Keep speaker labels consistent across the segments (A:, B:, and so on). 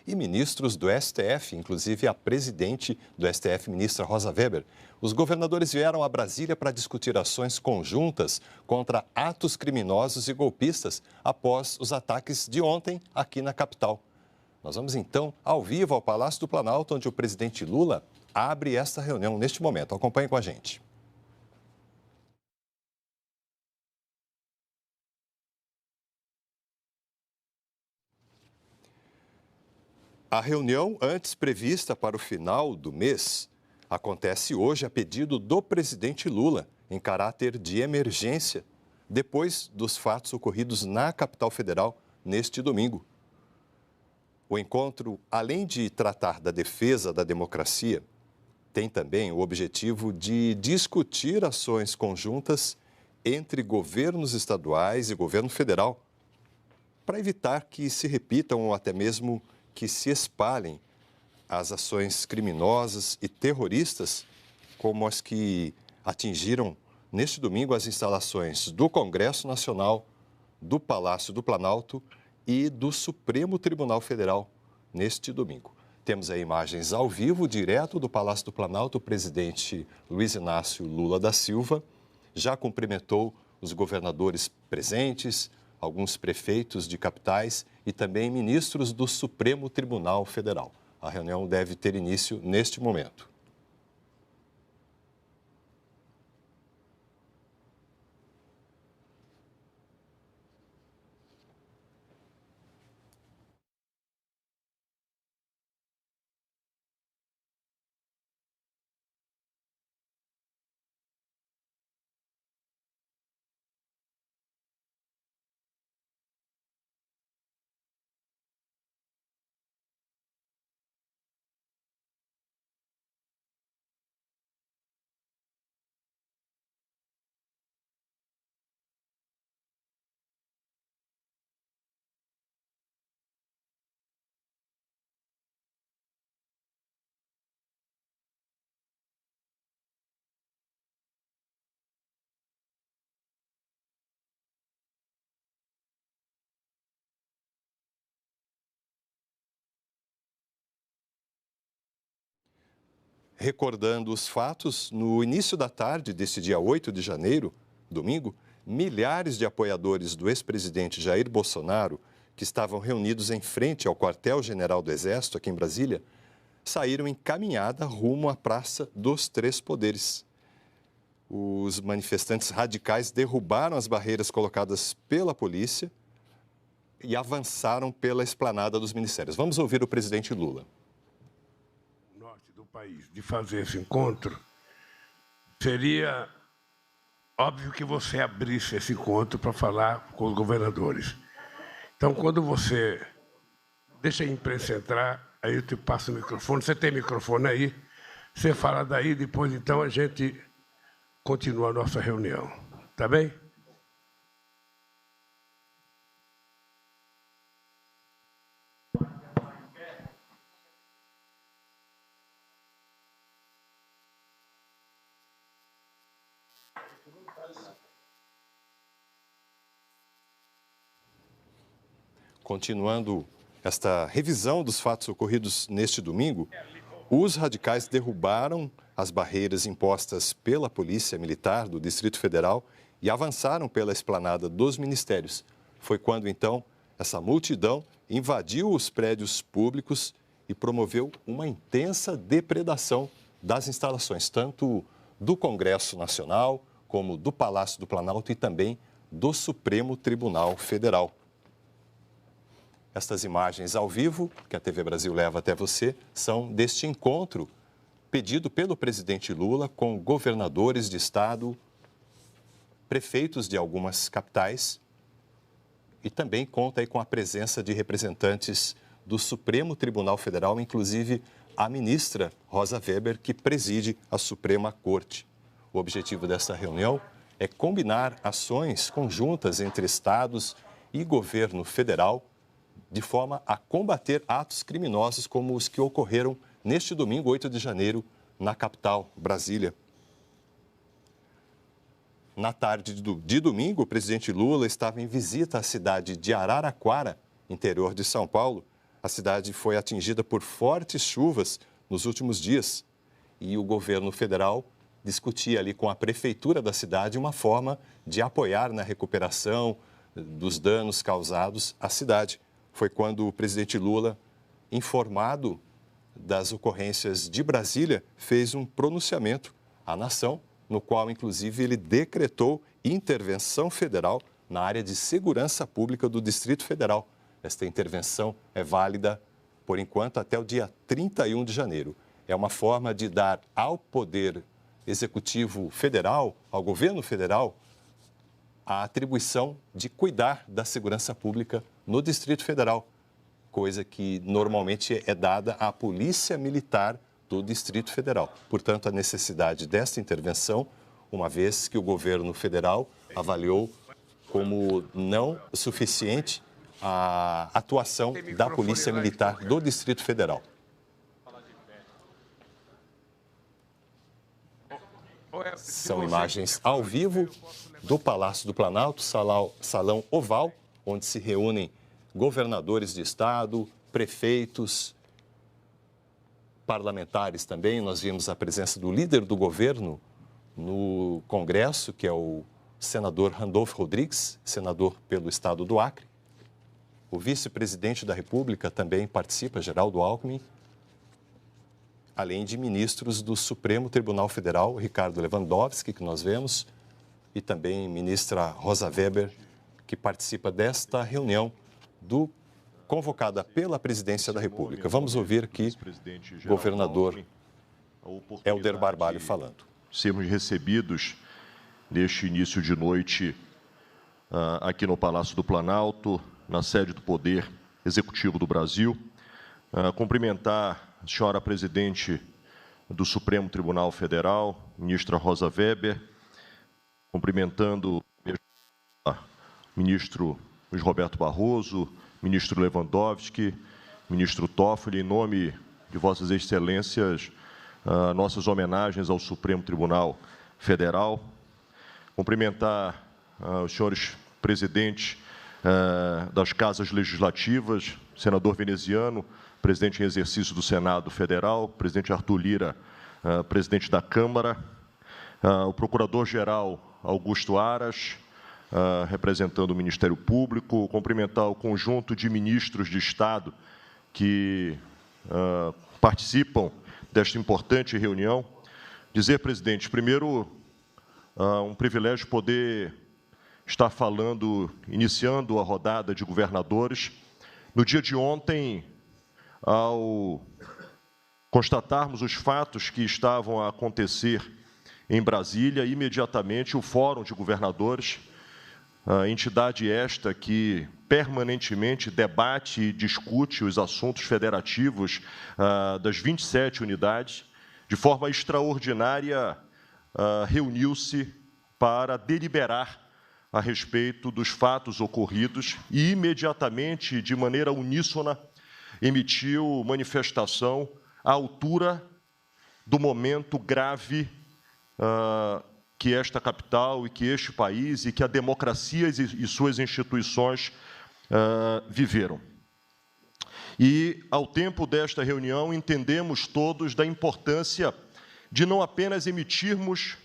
A: e ministros do STF, inclusive a presidente do STF, ministra Rosa Weber. Os governadores vieram a Brasília para discutir ações conjuntas contra atos criminosos e golpistas após os ataques de ontem aqui na capital. Nós vamos então ao vivo ao Palácio do Planalto, onde o presidente Lula abre esta reunião neste momento. Acompanhe com a gente. A reunião, antes prevista para o final do mês, acontece hoje a pedido do presidente Lula, em caráter de emergência, depois dos fatos ocorridos na capital federal neste domingo. O encontro, além de tratar da defesa da democracia, tem também o objetivo de discutir ações conjuntas entre governos estaduais e governo federal, para evitar que se repitam ou até mesmo que se espalhem as ações criminosas e terroristas, como as que atingiram neste domingo as instalações do Congresso Nacional, do Palácio do Planalto e do Supremo Tribunal Federal neste domingo. Temos aí imagens ao vivo, direto do Palácio do Planalto. O presidente Luiz Inácio Lula da Silva já cumprimentou os governadores presentes, alguns prefeitos de capitais e também ministros do Supremo Tribunal Federal. A reunião deve ter início neste momento. Recordando os fatos, no início da tarde deste dia 8 de janeiro, domingo, milhares de apoiadores do ex-presidente Jair Bolsonaro, que estavam reunidos em frente ao quartel-general do Exército, aqui em Brasília, saíram em caminhada rumo à Praça dos Três Poderes. Os manifestantes radicais derrubaram as barreiras colocadas pela polícia e avançaram pela esplanada dos ministérios. Vamos ouvir o presidente Lula.
B: País de fazer esse encontro, seria óbvio que você abrisse esse encontro para falar com os governadores. Então, quando você deixa a imprensa entrar, aí eu te passo o microfone. Você tem microfone aí? Você fala daí, depois então a gente continua a nossa reunião. Tá bem?
A: Continuando esta revisão dos fatos ocorridos neste domingo, os radicais derrubaram as barreiras impostas pela Polícia Militar do Distrito Federal e avançaram pela esplanada dos ministérios. Foi quando, então, essa multidão invadiu os prédios públicos e promoveu uma intensa depredação das instalações, tanto do Congresso Nacional, como do Palácio do Planalto e também do Supremo Tribunal Federal. Estas imagens ao vivo, que a TV Brasil leva até você, são deste encontro pedido pelo presidente Lula com governadores de estado, prefeitos de algumas capitais e também conta aí com a presença de representantes do Supremo Tribunal Federal, inclusive a ministra Rosa Weber, que preside a Suprema Corte. O objetivo desta reunião é combinar ações conjuntas entre estados e governo federal de forma a combater atos criminosos como os que ocorreram neste domingo, 8 de janeiro, na capital, Brasília. Na tarde de domingo, o presidente Lula estava em visita à cidade de Araraquara, interior de São Paulo, A cidade foi atingida por fortes chuvas nos últimos dias e o governo federal discutia ali com a prefeitura da cidade uma forma de apoiar na recuperação dos danos causados à cidade. Foi quando o presidente Lula, informado das ocorrências de Brasília, fez um pronunciamento à nação, no qual, inclusive, ele decretou intervenção federal na área de segurança pública do Distrito Federal. Esta intervenção é válida, por enquanto, até o dia 31 de janeiro. É uma forma de dar ao Poder Executivo Federal, ao governo federal, a atribuição de cuidar da segurança pública no Distrito Federal, coisa que normalmente é dada à Polícia Militar do Distrito Federal. Portanto, a necessidade desta intervenção, uma vez que o governo federal avaliou como não suficiente a atuação da Polícia Militar do Distrito Federal. São imagens ao vivo do Palácio do Planalto, salão oval, onde se reúnem governadores de estado, prefeitos, parlamentares também. Nós vimos a presença do líder do governo no Congresso, que é o senador Randolfo Rodrigues, senador pelo estado do Acre. O vice-presidente da República também participa, Geraldo Alckmin, além de ministros do Supremo Tribunal Federal, Ricardo Lewandowski, que nós vemos, e também ministra Rosa Weber, que participa desta reunião convocada pela Presidência da República. Vamos ouvir aqui o governador Helder Barbalho falando.
C: Sermos recebidos neste início de noite aqui no Palácio do Planalto, na sede do Poder Executivo do Brasil. Cumprimentar a senhora presidente do Supremo Tribunal Federal, ministra Rosa Weber, cumprimentando o ministro Luiz Roberto Barroso, ministro Lewandowski, ministro Toffoli, em nome de vossas excelências, nossas homenagens ao Supremo Tribunal Federal. Cumprimentar os senhores presidentes das casas legislativas, senador veneziano, presidente em exercício do Senado Federal, presidente Arthur Lira, presidente da Câmara, o procurador-geral Augusto Aras, representando o Ministério Público, cumprimentar o conjunto de ministros de Estado que participam desta importante reunião. Dizer, presidente, primeiro, um privilégio poder estar falando, iniciando a rodada de governadores. No dia de ontem, ao constatarmos os fatos que estavam a acontecer em Brasília, imediatamente o Fórum de Governadores, a entidade esta que permanentemente debate e discute os assuntos federativos das 27 unidades, de forma extraordinária, reuniu-se para deliberar a respeito dos fatos ocorridos e, imediatamente, de maneira uníssona, emitiu manifestação à altura do momento grave que esta capital e que este país e que a democracia e suas instituições viveram. E, ao tempo desta reunião, entendemos todos da importância de não apenas emitirmos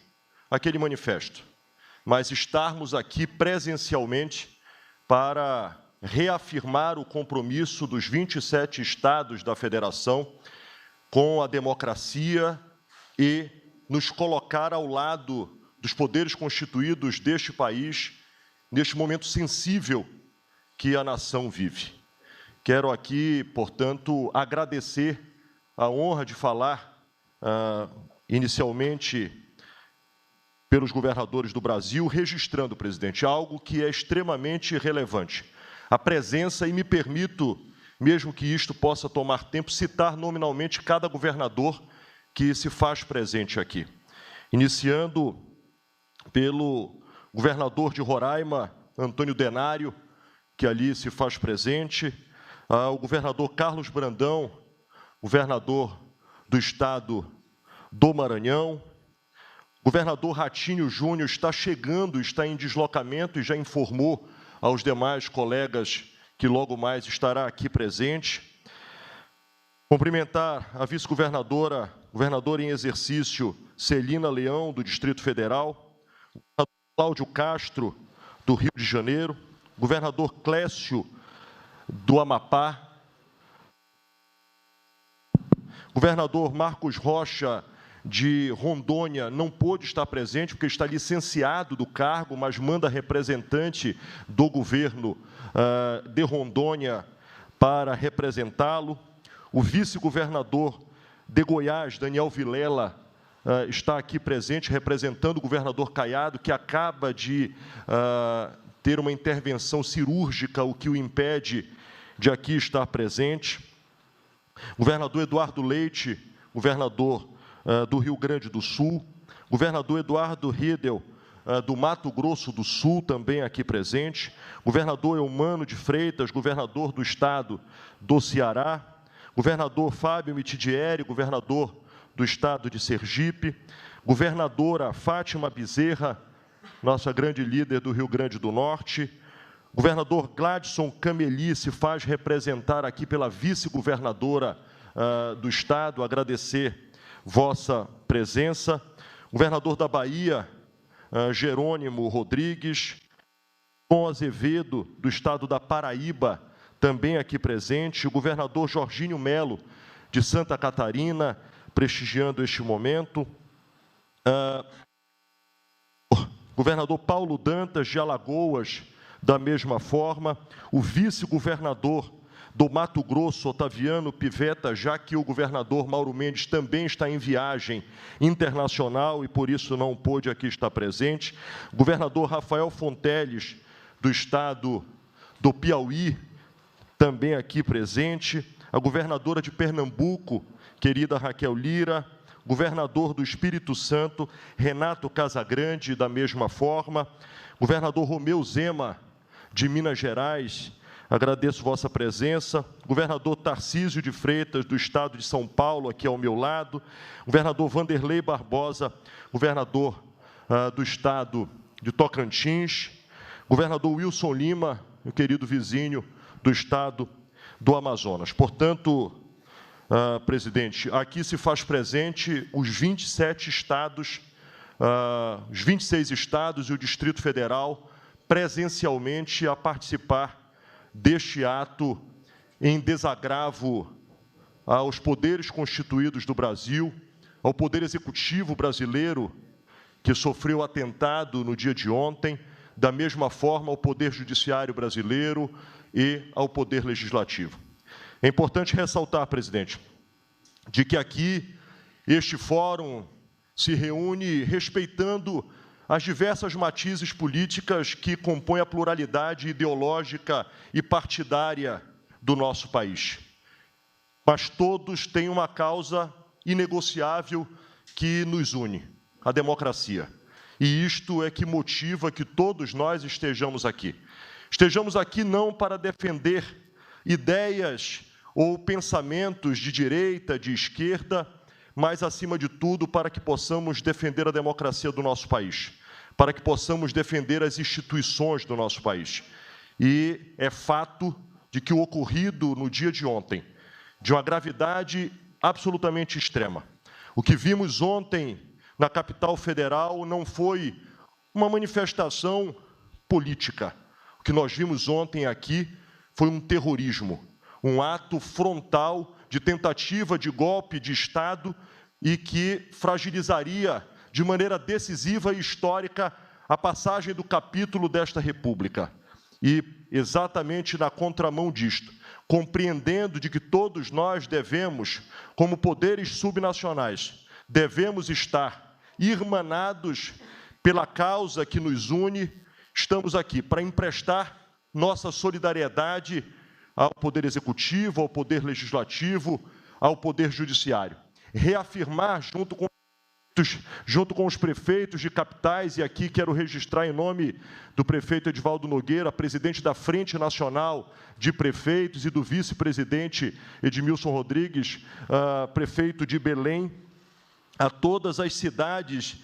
C: aquele manifesto, mas estarmos aqui presencialmente para reafirmar o compromisso dos 27 estados da federação com a democracia e nos colocar ao lado dos poderes constituídos deste país, neste momento sensível que a nação vive. Quero aqui, portanto, agradecer a honra de falar, inicialmente, pelos governadores do Brasil, registrando, presidente, algo que é extremamente relevante. A presença, e me permito, mesmo que isto possa tomar tempo, citar nominalmente cada governador que se faz presente aqui. Iniciando pelo governador de Roraima, Antônio Denário, que ali se faz presente, o governador Carlos Brandão, governador do estado do Maranhão, governador Ratinho Júnior está chegando, está em deslocamento e já informou aos demais colegas que logo mais estará aqui presente. Cumprimentar a vice-governadora, governadora em exercício, Celina Leão, do Distrito Federal, o governador Cláudio Castro, do Rio de Janeiro, o governador Clécio, do Amapá, o governador Marcos Rocha, de Rondônia, não pôde estar presente, porque está licenciado do cargo, mas manda representante do governo de Rondônia para representá-lo. O vice-governador de Goiás, Daniel Vilela, está aqui presente, representando o governador Caiado, que acaba de ter uma intervenção cirúrgica, o que o impede de aqui estar presente. O governador Eduardo Leite, governador do Rio Grande do Sul, governador Eduardo Riedel, do Mato Grosso do Sul, também aqui presente, governador Eumano de Freitas, governador do estado do Ceará, governador Fábio Mitidieri, governador do estado de Sergipe, governadora Fátima Bezerra, nossa grande líder do Rio Grande do Norte, governador Gladson Cameli se faz representar aqui pela vice-governadora do estado, agradecer vossa presença, governador da Bahia, Jerônimo Rodrigues, Dom Azevedo, do estado da Paraíba, também aqui presente, o governador Jorginho Melo, de Santa Catarina, prestigiando este momento, governador Paulo Dantas, de Alagoas, da mesma forma, o vice-governador do Mato Grosso, Otaviano Pivetta, já que o governador Mauro Mendes também está em viagem internacional e, por isso, não pôde aqui estar presente. O governador Rafael Fonteles, do estado do Piauí, também aqui presente. A governadora de Pernambuco, querida Raquel Lira. Governador do Espírito Santo, Renato Casagrande, da mesma forma. Governador Romeu Zema, de Minas Gerais, agradeço vossa presença. Governador Tarcísio de Freitas, do estado de São Paulo, aqui ao meu lado. Governador Vanderlei Barbosa, governador do estado de Tocantins. Governador Wilson Lima, meu querido vizinho do estado do Amazonas. Portanto, presidente, aqui se faz presente os 27 estados, os 26 estados e o Distrito Federal, presencialmente a participar deste ato em desagravo aos poderes constituídos do Brasil, ao Poder Executivo brasileiro, que sofreu atentado no dia de ontem, da mesma forma ao Poder Judiciário brasileiro e ao Poder Legislativo. É importante ressaltar, presidente, de que aqui este fórum se reúne respeitando as diversas matizes políticas que compõem a pluralidade ideológica e partidária do nosso país. Mas todos têm uma causa inegociável que nos une, a democracia. E isto é que motiva que todos nós estejamos aqui. Estejamos aqui não para defender ideias ou pensamentos de direita, de esquerda, mas, acima de tudo, para que possamos defender a democracia do nosso país, para que possamos defender as instituições do nosso país. E é fato de que o ocorrido no dia de ontem, de uma gravidade absolutamente extrema. O que vimos ontem na capital federal não foi uma manifestação política. O que nós vimos ontem aqui foi um terrorismo, um ato frontal de tentativa de golpe de Estado e que fragilizaria de maneira decisiva e histórica a passagem do capítulo desta República. E, exatamente na contramão disto, compreendendo de que todos nós devemos, como poderes subnacionais, devemos estar irmanados pela causa que nos une, estamos aqui para emprestar nossa solidariedade ao Poder Executivo, ao Poder Legislativo, ao Poder Judiciário. Reafirmar, junto com os prefeitos de capitais, e aqui quero registrar em nome do prefeito Edivaldo Nogueira, presidente da Frente Nacional de Prefeitos, e do vice-presidente Edmilson Rodrigues, prefeito de Belém, a todas as cidades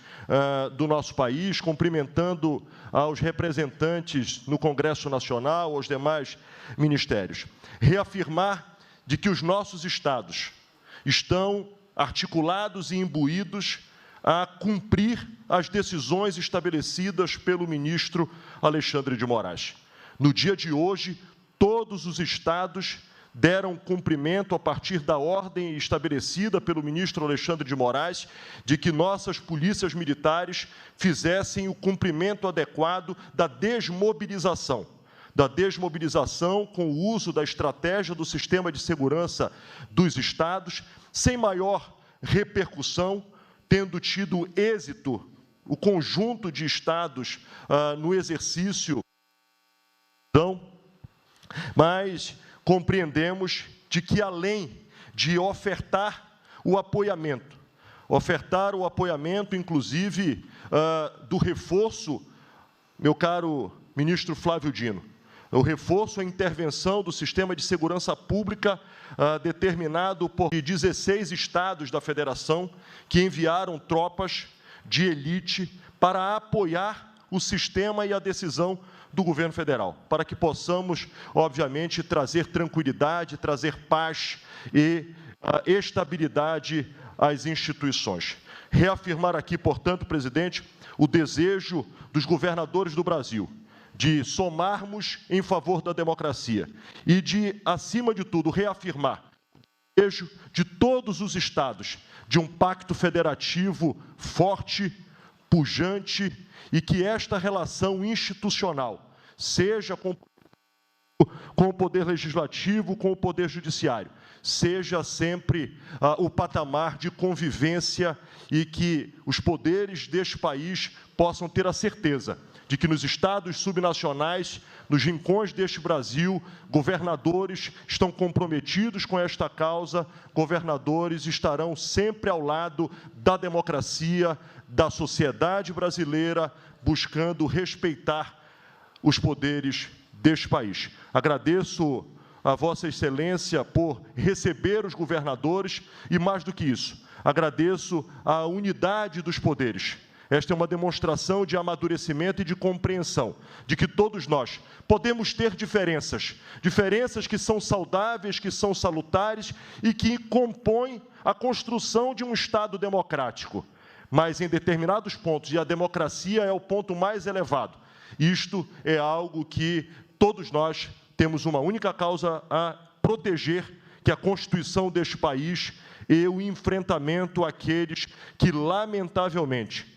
C: do nosso país, cumprimentando aos representantes no Congresso Nacional, aos demais ministérios. Reafirmar de que os nossos estados estão articulados e imbuídos a cumprir as decisões estabelecidas pelo ministro Alexandre de Moraes. No dia de hoje, todos os estados deram cumprimento a partir da ordem estabelecida pelo ministro Alexandre de Moraes de que nossas polícias militares fizessem o cumprimento adequado da desmobilização com o uso da estratégia do sistema de segurança dos estados, sem maior repercussão, tendo tido êxito o conjunto de estados no exercício, mas compreendemos de que, além de ofertar o apoiamento, inclusive, do reforço, meu caro ministro Flávio Dino, o reforço à intervenção do sistema de segurança pública determinado por 16 estados da federação que enviaram tropas de elite para apoiar o sistema e a decisão do governo federal, para que possamos, obviamente, trazer tranquilidade, trazer paz e estabilidade às instituições. Reafirmar aqui, portanto, presidente, o desejo dos governadores do Brasil de somarmos em favor da democracia e de, acima de tudo, reafirmar o desejo de todos os estados de um pacto federativo forte, pujante, e que esta relação institucional seja com o poder legislativo, com o poder judiciário, seja sempre o patamar de convivência e que os poderes deste país possam ter a certeza de que nos estados subnacionais, nos rincões deste Brasil, governadores estão comprometidos com esta causa, governadores estarão sempre ao lado da democracia, da sociedade brasileira, buscando respeitar os poderes deste país. Agradeço a Vossa Excelência por receber os governadores e, mais do que isso, agradeço a unidade dos poderes. Esta é uma demonstração de amadurecimento e de compreensão, de que todos nós podemos ter diferenças que são saudáveis, que são salutares e que compõem a construção de um Estado democrático. Mas, em determinados pontos, e a democracia é o ponto mais elevado, isto é algo que todos nós temos uma única causa a proteger, que é a Constituição deste país e o enfrentamento àqueles que, lamentavelmente,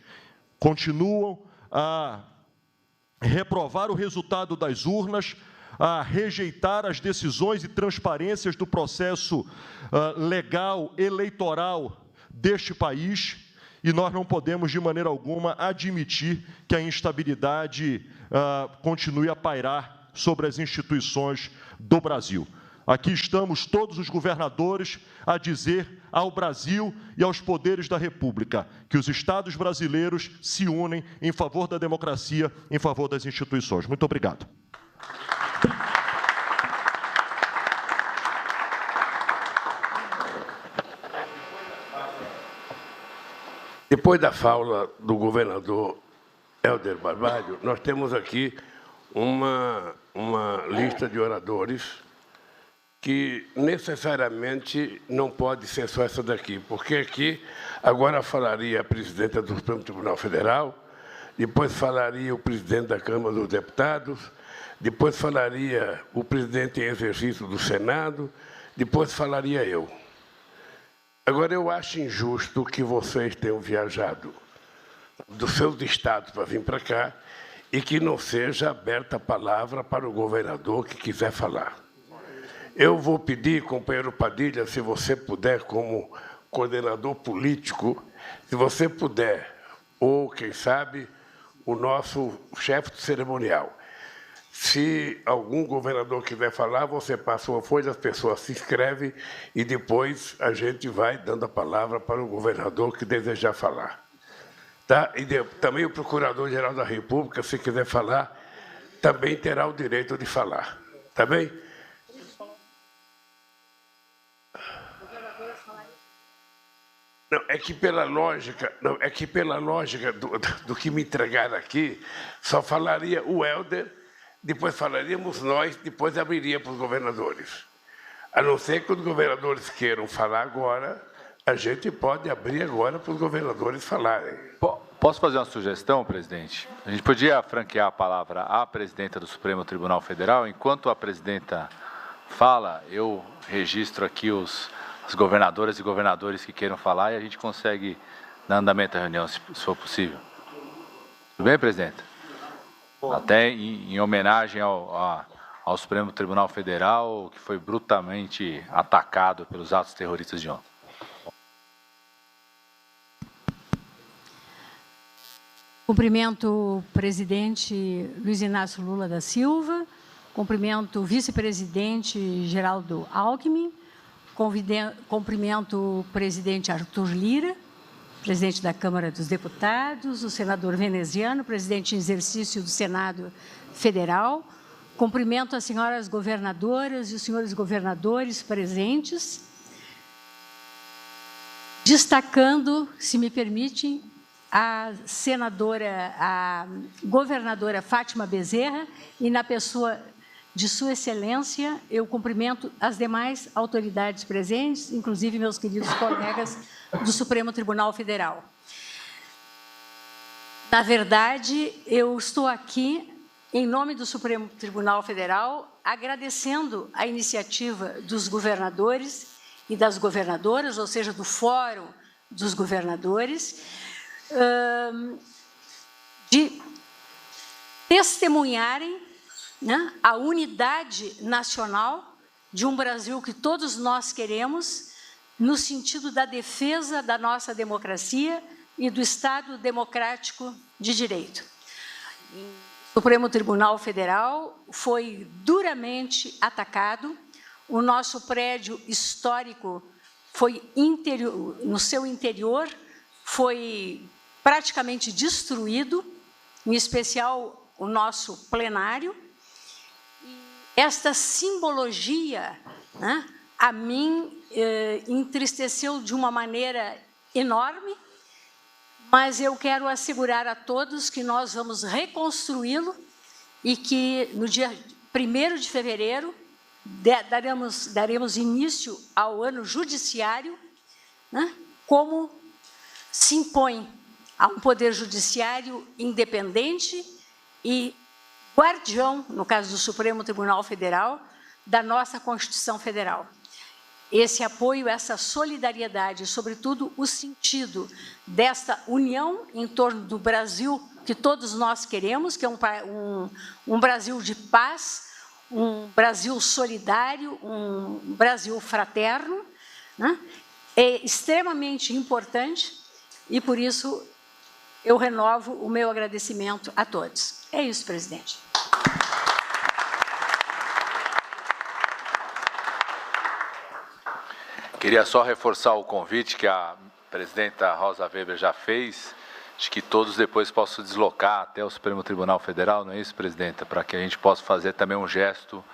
C: continuam a reprovar o resultado das urnas, a rejeitar as decisões e transparências do processo legal, eleitoral deste país, e nós não podemos, de maneira alguma, admitir que a instabilidade continue a pairar sobre as instituições do Brasil. Aqui estamos todos os governadores a dizer ao Brasil e aos poderes da República que os estados brasileiros se unem em favor da democracia, em favor das instituições. Muito obrigado.
B: Depois da fala do governador Helder Barbalho, nós temos aqui uma lista de oradores que necessariamente não pode ser só essa daqui, porque aqui agora falaria a presidenta do Supremo Tribunal Federal, depois falaria o presidente da Câmara dos Deputados, depois falaria o presidente em exercício do Senado, depois falaria eu. Agora, eu acho injusto que vocês tenham viajado dos seus estados para vir para cá e que não seja aberta a palavra para o governador que quiser falar. Eu vou pedir, companheiro Padilha, se você puder, como coordenador político, se você puder, ou, quem sabe, o nosso chefe de cerimonial. Se algum governador quiser falar, você passa uma folha, as pessoas se inscrevem e depois a gente vai dando a palavra para o governador que desejar falar. Tá? E também o Procurador-Geral da República, se quiser falar, também terá o direito de falar. Tá bem? Não, é que pela lógica, do que me entregaram aqui, só falaria o Helder, depois falaríamos nós, depois abriria para os governadores. A não ser que os governadores queiram falar agora, a gente pode abrir agora para os governadores falarem.
D: Posso fazer uma sugestão, presidente? A gente podia franquear a palavra à presidenta do Supremo Tribunal Federal. Enquanto a presidenta fala, eu registro aqui as governadoras e governadores que queiram falar e a gente consegue dar andamento à reunião, se for possível. Tudo bem, presidenta? Até em homenagem ao Supremo Tribunal Federal, que foi brutalmente atacado pelos atos terroristas de ontem.
E: Cumprimento o presidente Luiz Inácio Lula da Silva, cumprimento o vice-presidente Geraldo Alckmin, cumprimento o presidente Arthur Lira, presidente da Câmara dos Deputados, o senador veneziano, presidente em exercício do Senado Federal, cumprimento as senhoras governadoras e os senhores governadores presentes, destacando, se me permitem, a governadora Fátima Bezerra e, na pessoa de Sua Excelência, eu cumprimento as demais autoridades presentes, inclusive meus queridos colegas do Supremo Tribunal Federal. Na verdade, eu estou aqui, em nome do Supremo Tribunal Federal, agradecendo a iniciativa dos governadores e das governadoras, ou seja, do Fórum dos Governadores, de testemunharem, né, a unidade nacional de um Brasil que todos nós queremos, no sentido da defesa da nossa democracia e do Estado democrático de direito. O Supremo Tribunal Federal foi duramente atacado, o nosso prédio histórico foi no seu interior, foi praticamente destruído, em especial o nosso plenário. Esta simbologia, né, a mim, entristeceu de uma maneira enorme, mas eu quero assegurar a todos que nós vamos reconstruí-lo e que, no dia 1º de fevereiro, daremos início ao ano judiciário, né, como se impõe a um poder judiciário independente e guardião, no caso do Supremo Tribunal Federal, da nossa Constituição Federal. Esse apoio, essa solidariedade, sobretudo o sentido desta união em torno do Brasil que todos nós queremos, que é um Brasil de paz, um Brasil solidário, um Brasil fraterno, né, é extremamente importante e, por isso, eu renovo o meu agradecimento a todos. É isso, presidente.
D: Queria só reforçar o convite que a presidenta Rosa Weber já fez, de que todos depois possam deslocar até o Supremo Tribunal Federal, não é isso, presidenta? Para que a gente possa fazer também um gesto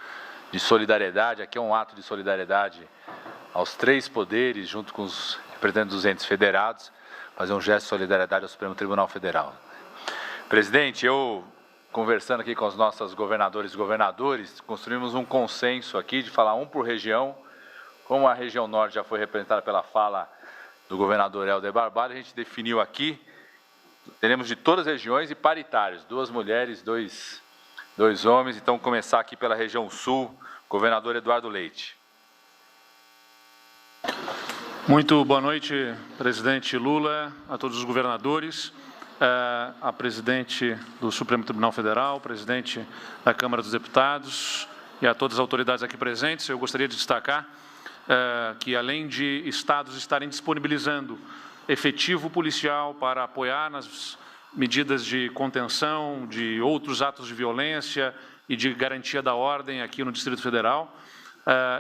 D: de solidariedade. Aqui é um ato de solidariedade aos 3 poderes, junto com os representantes dos entes federados, fazer um gesto de solidariedade ao Supremo Tribunal Federal. Presidente, eu, conversando aqui com os nossos governadores e governadores, construímos um consenso aqui de falar um por região. Como a região norte já foi representada pela fala do governador Helder Barbalho, a gente definiu aqui, teremos de todas as regiões e paritários, 2 mulheres, 2 homens. Então, começar aqui pela região sul, governador Eduardo Leite.
F: Muito boa noite, presidente Lula, a todos os governadores, a presidente do Supremo Tribunal Federal, presidente da Câmara dos Deputados e a todas as autoridades aqui presentes. Eu gostaria de destacar que, além de estados estarem disponibilizando efetivo policial para apoiar nas medidas de contenção de outros atos de violência e de garantia da ordem aqui no Distrito Federal,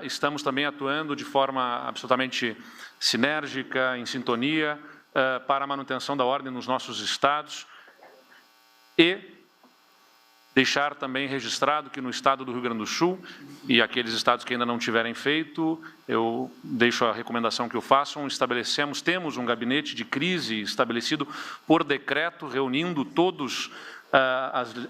F: estamos também atuando de forma absolutamente sinérgica, em sintonia, para a manutenção da ordem nos nossos estados e deixar também registrado que no estado do Rio Grande do Sul e aqueles estados que ainda não tiverem feito, eu deixo a recomendação que o façam, temos um gabinete de crise estabelecido por decreto, reunindo todos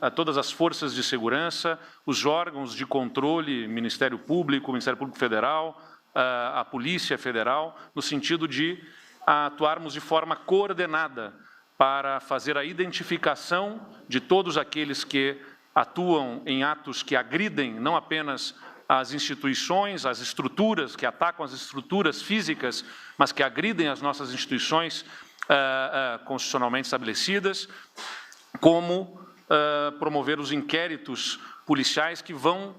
F: a todas as forças de segurança, os órgãos de controle, Ministério Público Federal, a Polícia Federal, no sentido de atuarmos de forma coordenada para fazer a identificação de todos aqueles que atuam em atos que agridem não apenas as instituições, as estruturas, que atacam as estruturas físicas, mas que agridem as nossas instituições constitucionalmente estabelecidas, como promover os inquéritos policiais que vão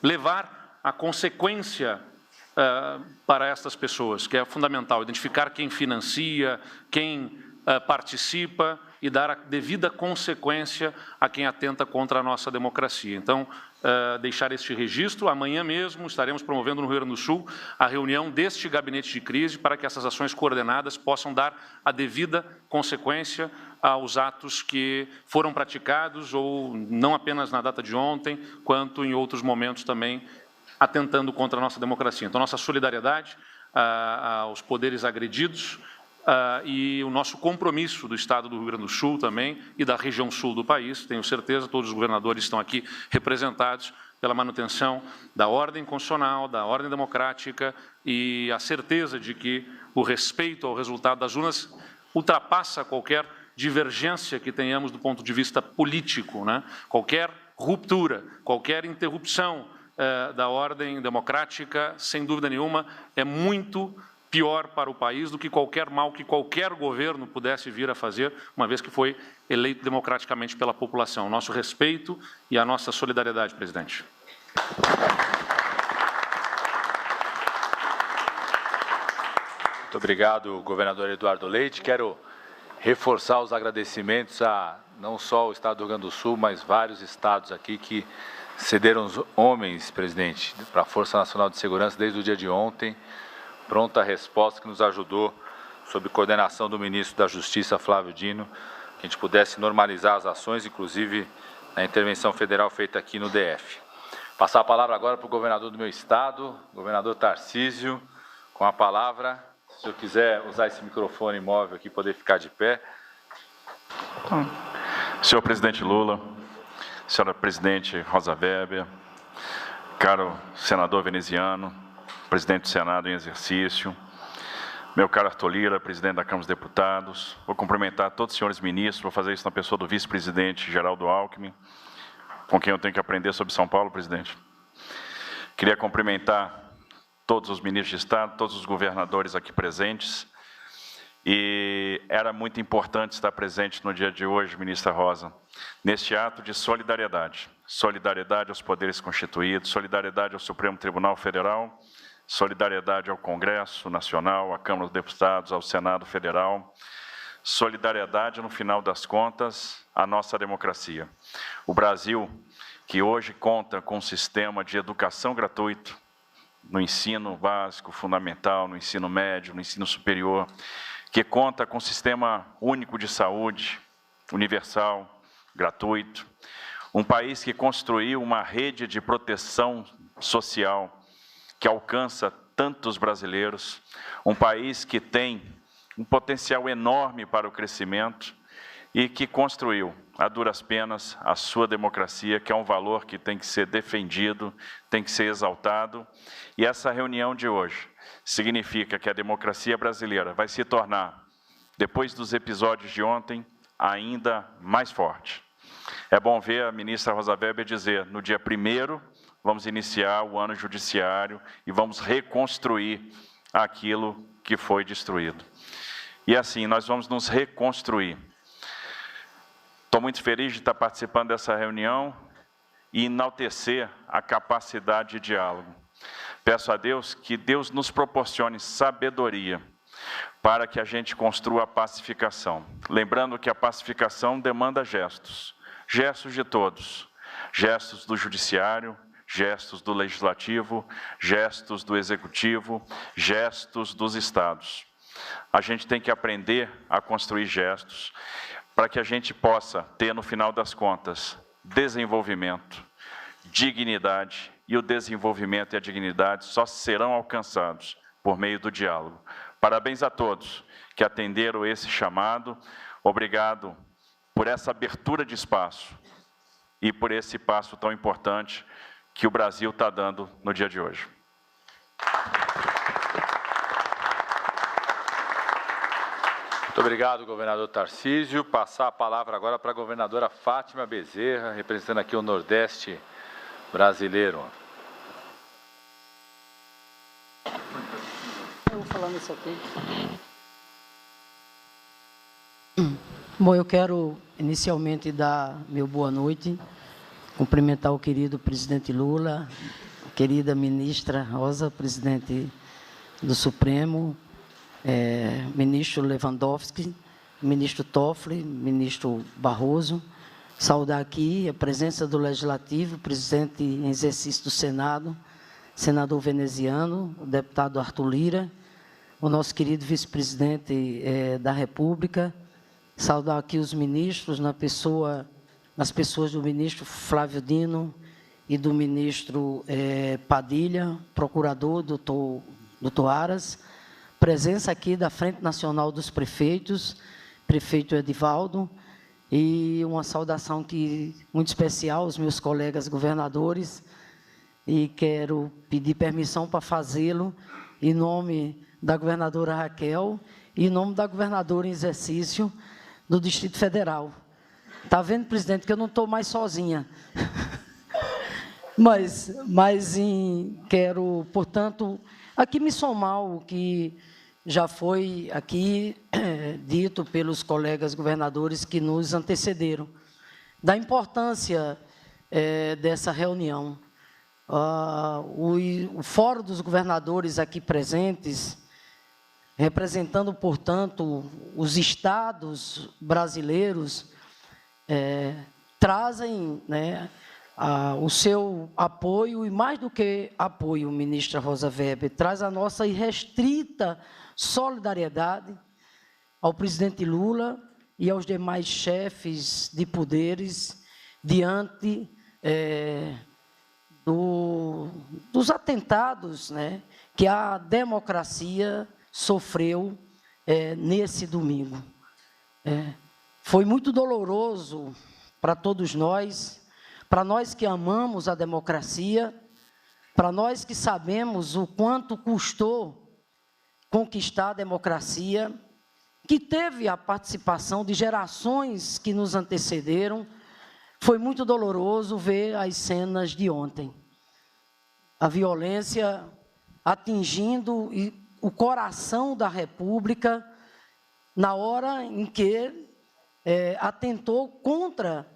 F: levar à consequência para estas pessoas, que é fundamental, identificar quem financia, quem participa e dar a devida consequência a quem atenta contra a nossa democracia. Então, deixar este registro. Amanhã mesmo estaremos promovendo no Rio Grande do Sul a reunião deste gabinete de crise para que essas ações coordenadas possam dar a devida consequência aos atos que foram praticados, ou não apenas na data de ontem, quanto em outros momentos também atentando contra a nossa democracia. Então, nossa solidariedade aos poderes agredidos, e o nosso compromisso do Estado do Rio Grande do Sul também e da região sul do país, tenho certeza, todos os governadores estão aqui representados pela manutenção da ordem constitucional, da ordem democrática e a certeza de que o respeito ao resultado das urnas ultrapassa qualquer divergência que tenhamos do ponto de vista político, né? Qualquer ruptura, qualquer interrupção da ordem democrática, sem dúvida nenhuma, é muito pior para o país do que qualquer mal que qualquer governo pudesse vir a fazer, uma vez que foi eleito democraticamente pela população. Nosso respeito e a nossa solidariedade, presidente.
D: Muito obrigado, governador Eduardo Leite. Quero reforçar os agradecimentos a não só o Estado do Rio Grande do Sul, mas vários estados aqui que cederam os homens, presidente, para a Força Nacional de Segurança desde o dia de ontem. Pronta resposta que nos ajudou, sob coordenação do ministro da Justiça, Flávio Dino, que a gente pudesse normalizar as ações, inclusive na intervenção federal feita aqui no DF. Passar a palavra agora para o governador do meu estado, governador Tarcísio, com a palavra. Se eu quiser usar esse microfone móvel aqui, poder ficar de pé.
G: Senhor presidente Lula, senhora presidente Rosa Weber, caro senador veneziano, presidente do Senado em exercício, meu caro Arthur Lira, presidente da Câmara dos Deputados, vou cumprimentar todos os senhores ministros, vou fazer isso na pessoa do vice-presidente Geraldo Alckmin, com quem eu tenho que aprender sobre São Paulo, presidente. Queria cumprimentar todos os ministros de Estado, todos os governadores aqui presentes, e era muito importante estar presente no dia de hoje, ministra Rosa, neste ato de solidariedade. Solidariedade aos poderes constituídos, solidariedade ao Supremo Tribunal Federal, solidariedade ao Congresso Nacional, à Câmara dos Deputados, ao Senado Federal, solidariedade, no final das contas, à nossa democracia. O Brasil, que hoje conta com um sistema de educação gratuito, no ensino básico, fundamental, no ensino médio, no ensino superior, que conta com um sistema único de saúde, universal, gratuito, um país que construiu uma rede de proteção social que alcança tantos brasileiros, um país que tem um potencial enorme para o crescimento e que construiu, a duras penas, a sua democracia, que é um valor que tem que ser defendido, tem que ser exaltado. E essa reunião de hoje significa que a democracia brasileira vai se tornar, depois dos episódios de ontem, ainda mais forte. É bom ver a ministra Rosa Weber dizer, no dia 1º, vamos iniciar o ano judiciário e vamos reconstruir aquilo que foi destruído. E assim, nós vamos nos reconstruir. Estou muito feliz de estar participando dessa reunião e enaltecer a capacidade de diálogo. Peço a Deus que Deus nos proporcione sabedoria para que a gente construa a pacificação. Lembrando que a pacificação demanda gestos, gestos de todos, gestos do judiciário, gestos do legislativo, gestos do executivo, gestos dos estados. A gente tem que aprender a construir gestos para que a gente possa ter, no final das contas, desenvolvimento, dignidade, e o desenvolvimento e a dignidade só serão alcançados por meio do diálogo. Parabéns a todos que atenderam esse chamado. Obrigado por essa abertura de espaço e por esse passo tão importante que o Brasil está dando no dia de hoje.
D: Muito obrigado, governador Tarcísio. Passar a palavra agora para a governadora Fátima Bezerra, representando aqui o Nordeste brasileiro.
H: Eu vou falar nisso aqui. Bom, eu quero inicialmente dar meu boa noite, cumprimentar o querido presidente Lula, a querida ministra Rosa, presidente do Supremo, ministro Lewandowski, ministro Toffoli, ministro Barroso. Saudar aqui a presença do Legislativo, presidente em exercício do Senado, senador veneziano, o deputado Arthur Lira, o nosso querido vice-presidente da República. Saudar aqui os ministros, nas pessoas do ministro Flávio Dino e do ministro Padilha, procurador, doutor Aras. Presença aqui da Frente Nacional dos Prefeitos, prefeito Edivaldo, e uma saudação muito especial aos meus colegas governadores, e quero pedir permissão para fazê-lo em nome da governadora Raquel e em nome da governadora em exercício do Distrito Federal. Está vendo, presidente, que eu não estou mais sozinha. mas quero, portanto, aqui me somar ao que já foi aqui dito pelos colegas governadores que nos antecederam, da importância dessa reunião. O Fórum dos Governadores aqui presentes, representando, portanto, os estados brasileiros, trazem, né, o seu apoio, e mais do que apoio, ministra Rosa Weber, traz a nossa irrestrita solidariedade ao presidente Lula e aos demais chefes de poderes diante dos atentados, né, que a democracia sofreu nesse domingo. Foi muito doloroso para todos nós, para nós que amamos a democracia, para nós que sabemos o quanto custou conquistar a democracia, que teve a participação de gerações que nos antecederam. Foi muito doloroso ver as cenas de ontem. A violência atingindo o coração da República, na hora em que atentou contra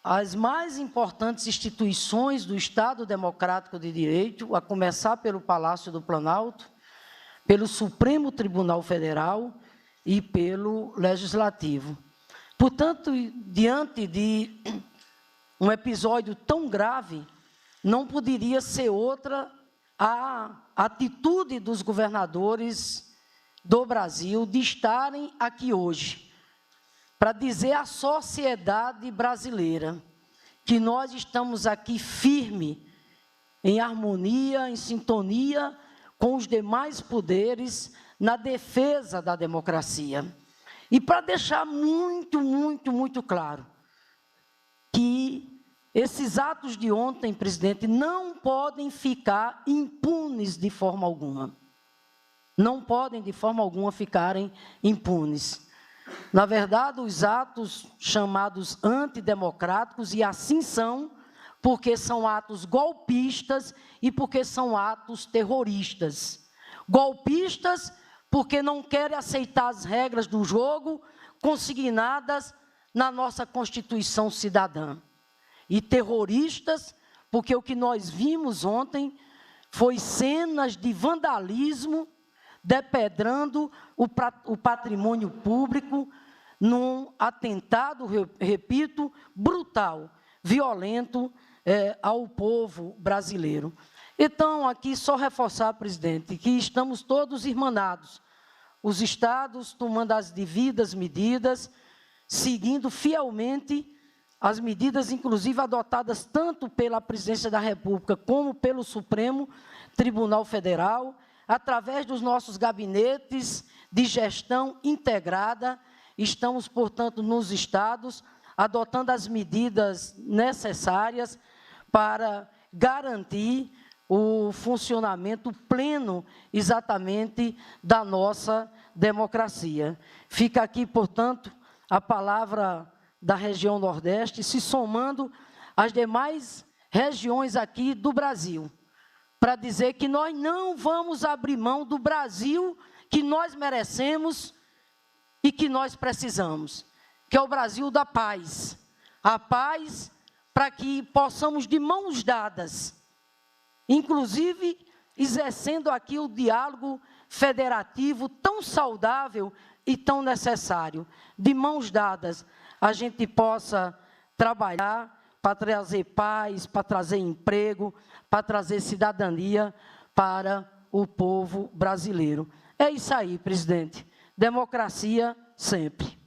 H: as mais importantes instituições do Estado Democrático de Direito, a começar pelo Palácio do Planalto, pelo Supremo Tribunal Federal e pelo Legislativo. Portanto, diante de um episódio tão grave, não poderia ser outra a atitude dos governadores do Brasil de estarem aqui hoje, para dizer à sociedade brasileira que nós estamos aqui firme, em harmonia, em sintonia com os demais poderes, na defesa da democracia. E para deixar muito claro que esses atos de ontem, presidente, não podem ficar impunes de forma alguma. Não podem, de forma alguma, ficarem impunes. Na verdade, os atos chamados antidemocráticos, e assim são, porque são atos golpistas e porque são atos terroristas. Golpistas, porque não querem aceitar as regras do jogo consignadas na nossa Constituição Cidadã. E terroristas, porque o que nós vimos ontem foi cenas de vandalismo, depedrando o patrimônio público, num atentado, repito, brutal, violento ao povo brasileiro. Então, aqui só reforçar, presidente, que estamos todos irmanados, os estados tomando as devidas medidas, seguindo fielmente as medidas, inclusive, adotadas tanto pela Presidência da República como pelo Supremo Tribunal Federal, através dos nossos gabinetes de gestão integrada. Estamos, portanto, nos estados, adotando as medidas necessárias para garantir o funcionamento pleno, exatamente, da nossa democracia. Fica aqui, portanto, a palavra da região Nordeste, se somando às demais regiões aqui do Brasil, para dizer que nós não vamos abrir mão do Brasil que nós merecemos e que nós precisamos, que é o Brasil da paz. A paz para que possamos, de mãos dadas, inclusive exercendo aqui o diálogo federativo tão saudável e tão necessário, de mãos dadas, a gente possa trabalhar para trazer paz, para trazer emprego, para trazer cidadania para o povo brasileiro. É isso aí, presidente. Democracia sempre.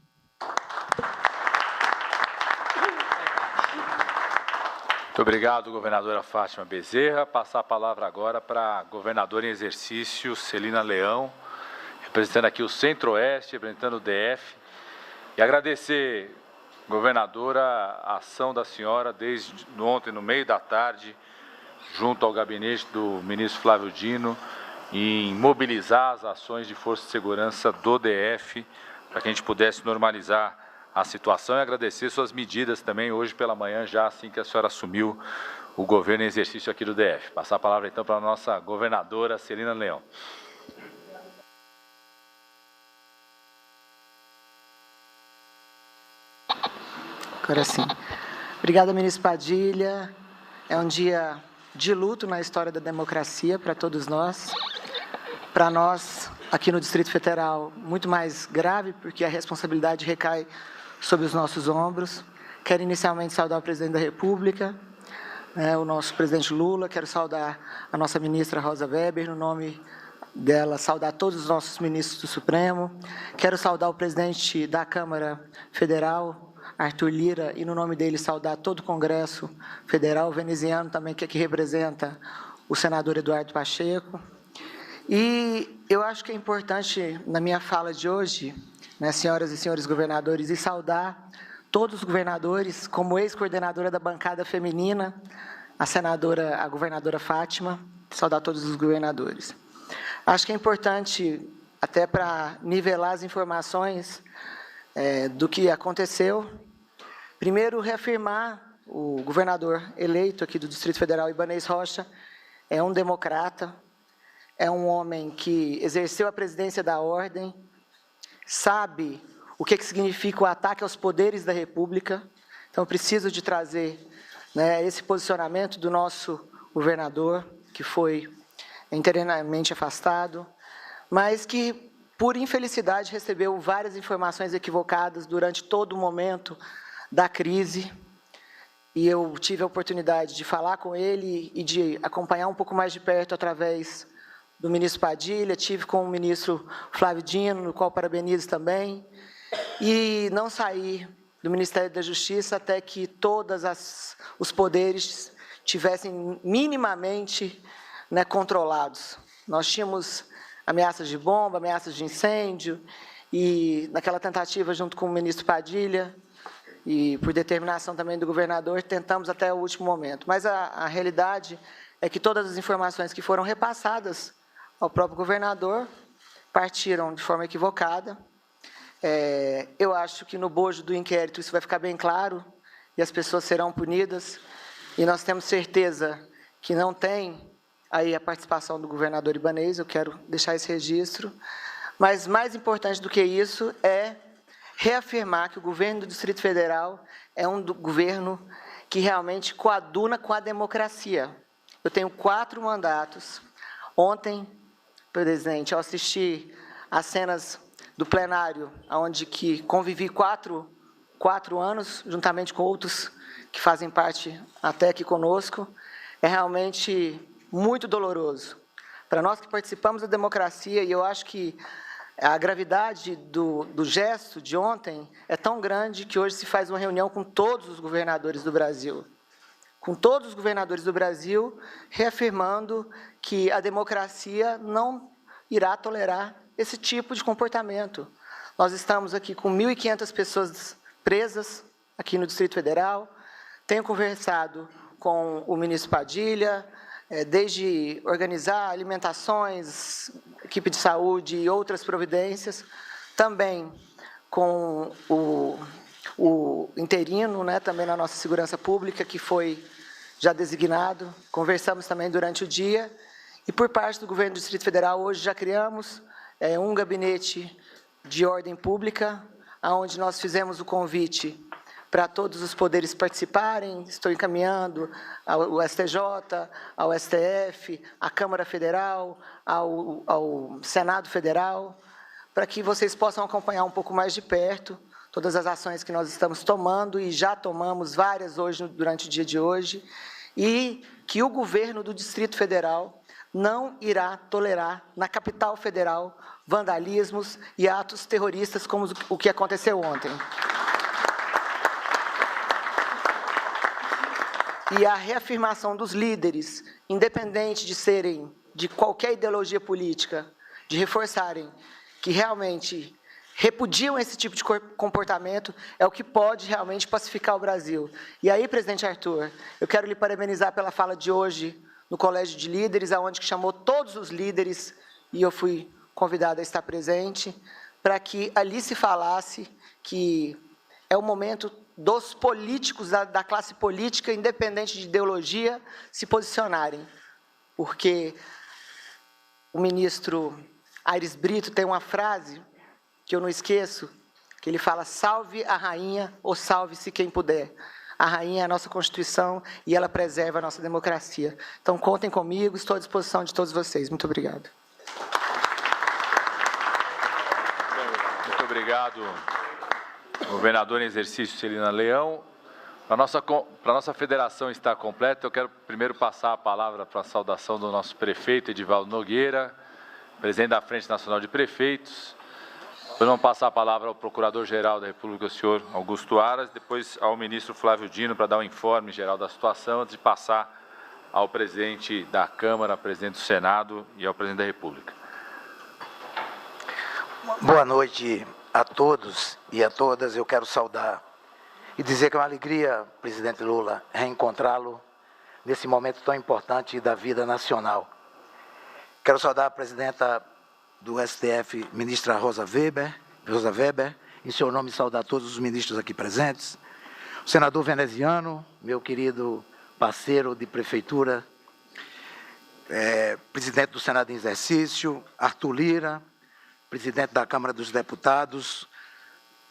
D: Muito obrigado, governadora Fátima Bezerra. Passar a palavra agora para a governadora em exercício, Celina Leão, representando aqui o Centro-Oeste, representando o DF. E agradecer, governadora, a ação da senhora desde ontem, no meio da tarde, junto ao gabinete do ministro Flávio Dino, em mobilizar as ações de força de segurança do DF, para que a gente pudesse normalizar a situação, e agradecer suas medidas também hoje pela manhã, já assim que a senhora assumiu o governo em exercício aqui do DF. Passar a palavra então para a nossa governadora Celina Leão.
I: Agora sim. Obrigada, ministro Padilha. É um dia de luto na história da democracia para todos nós. Para nós, aqui no Distrito Federal, muito mais grave, porque a responsabilidade recai sobre os nossos ombros. Quero inicialmente saudar o presidente da República, o nosso presidente Lula. Quero saudar a nossa ministra Rosa Weber, no nome dela, saudar todos os nossos ministros do Supremo. Quero saudar o presidente da Câmara Federal, Arthur Lira, e no nome dele saudar todo o Congresso Federal veneziano também, que aqui representa o senador Eduardo Pacheco. E eu acho que é importante, na minha fala de hoje, senhoras e senhores governadores, e saudar todos os governadores, como ex-coordenadora da bancada feminina, a governadora Fátima, saudar todos os governadores. Acho que é importante, até para nivelar as informações do que aconteceu, primeiro reafirmar o governador eleito aqui do Distrito Federal, Ibanez Rocha, é um democrata, é um homem que exerceu a presidência da ordem, sabe o que significa o ataque aos poderes da República. Então, preciso de trazer esse posicionamento do nosso governador, que foi interimamente afastado, mas que, por infelicidade, recebeu várias informações equivocadas durante todo o momento da crise. E eu tive a oportunidade de falar com ele e de acompanhar um pouco mais de perto através do ministro Padilha, tive com o ministro Flávio Dino, no qual parabenizo também, e não saí do Ministério da Justiça até que todos os poderes tivessem minimamente controlados. Nós tínhamos ameaças de bomba, ameaças de incêndio, e naquela tentativa, junto com o ministro Padilha, e por determinação também do governador, tentamos até o último momento. Mas a realidade é que todas as informações que foram repassadas ao próprio governador partiram de forma equivocada. Eu acho que no bojo do inquérito isso vai ficar bem claro e as pessoas serão punidas. E nós temos certeza que não tem aí a participação do governador Ibanez, eu quero deixar esse registro. Mas mais importante do que isso é reafirmar que o governo do Distrito Federal é um governo que realmente coaduna com a democracia. Eu tenho 4 mandatos. Ontem, presidente, eu assisti às cenas do plenário, onde que convivi 4 anos, juntamente com outros que fazem parte até aqui conosco. É realmente muito doloroso. Para nós que participamos da democracia, e eu acho que a gravidade do gesto de ontem é tão grande que hoje se faz uma reunião com todos os governadores do Brasil. Com todos os governadores do Brasil, reafirmando que a democracia não irá tolerar esse tipo de comportamento. Nós estamos aqui com 1.500 pessoas presas aqui no Distrito Federal. Tenho conversado com o ministro Padilha, desde organizar alimentações, equipe de saúde e outras providências, também com o interino, né, também na nossa segurança pública, que foi já designado. Conversamos também durante o dia. E, por parte do governo do Distrito Federal, hoje já criamos um gabinete de ordem pública, onde nós fizemos o convite para todos os poderes participarem. Estou encaminhando ao STJ, ao STF, à Câmara Federal, ao Senado Federal, para que vocês possam acompanhar um pouco mais de perto todas as ações que nós estamos tomando, e já tomamos várias hoje, durante o dia de hoje, e que o governo do Distrito Federal não irá tolerar, na capital federal, vandalismos e atos terroristas como o que aconteceu ontem. E a reafirmação dos líderes, independente de serem de qualquer ideologia política, de reforçarem que realmente repudiam esse tipo de comportamento, é o que pode realmente pacificar o Brasil. E aí, presidente Arthur, eu quero lhe parabenizar pela fala de hoje no Colégio de Líderes, onde chamou todos os líderes, e eu fui convidada a estar presente, para que ali se falasse que é o momento dos políticos, da classe política, independente de ideologia, se posicionarem. Porque o ministro Aires Brito tem uma frase que eu não esqueço, que ele fala: salve a rainha ou salve-se quem puder. A rainha é a nossa Constituição e ela preserva a nossa democracia. Então, contem comigo, estou à disposição de todos vocês. Muito obrigado.
D: Muito obrigado, governador em exercício Celina Leão. Para a nossa federação estar completa, eu quero primeiro passar a palavra para a saudação do nosso prefeito Edivaldo Nogueira, presidente da Frente Nacional de Prefeitos. Depois vamos passar a palavra ao Procurador-Geral da República, o senhor Augusto Aras, depois ao ministro Flávio Dino, para dar um informe geral da situação, antes de passar ao presidente da Câmara, presidente do Senado e ao presidente da República.
J: Boa noite a todos e a todas. Eu quero saudar e dizer que é uma alegria, presidente Lula, reencontrá-lo nesse momento tão importante da vida nacional. Quero saudar a presidenta do STF, ministra Rosa Weber, em seu nome saudar todos os ministros aqui presentes, o senador veneziano, meu querido parceiro de prefeitura, presidente do Senado em exercício, Arthur Lira, presidente da Câmara dos Deputados.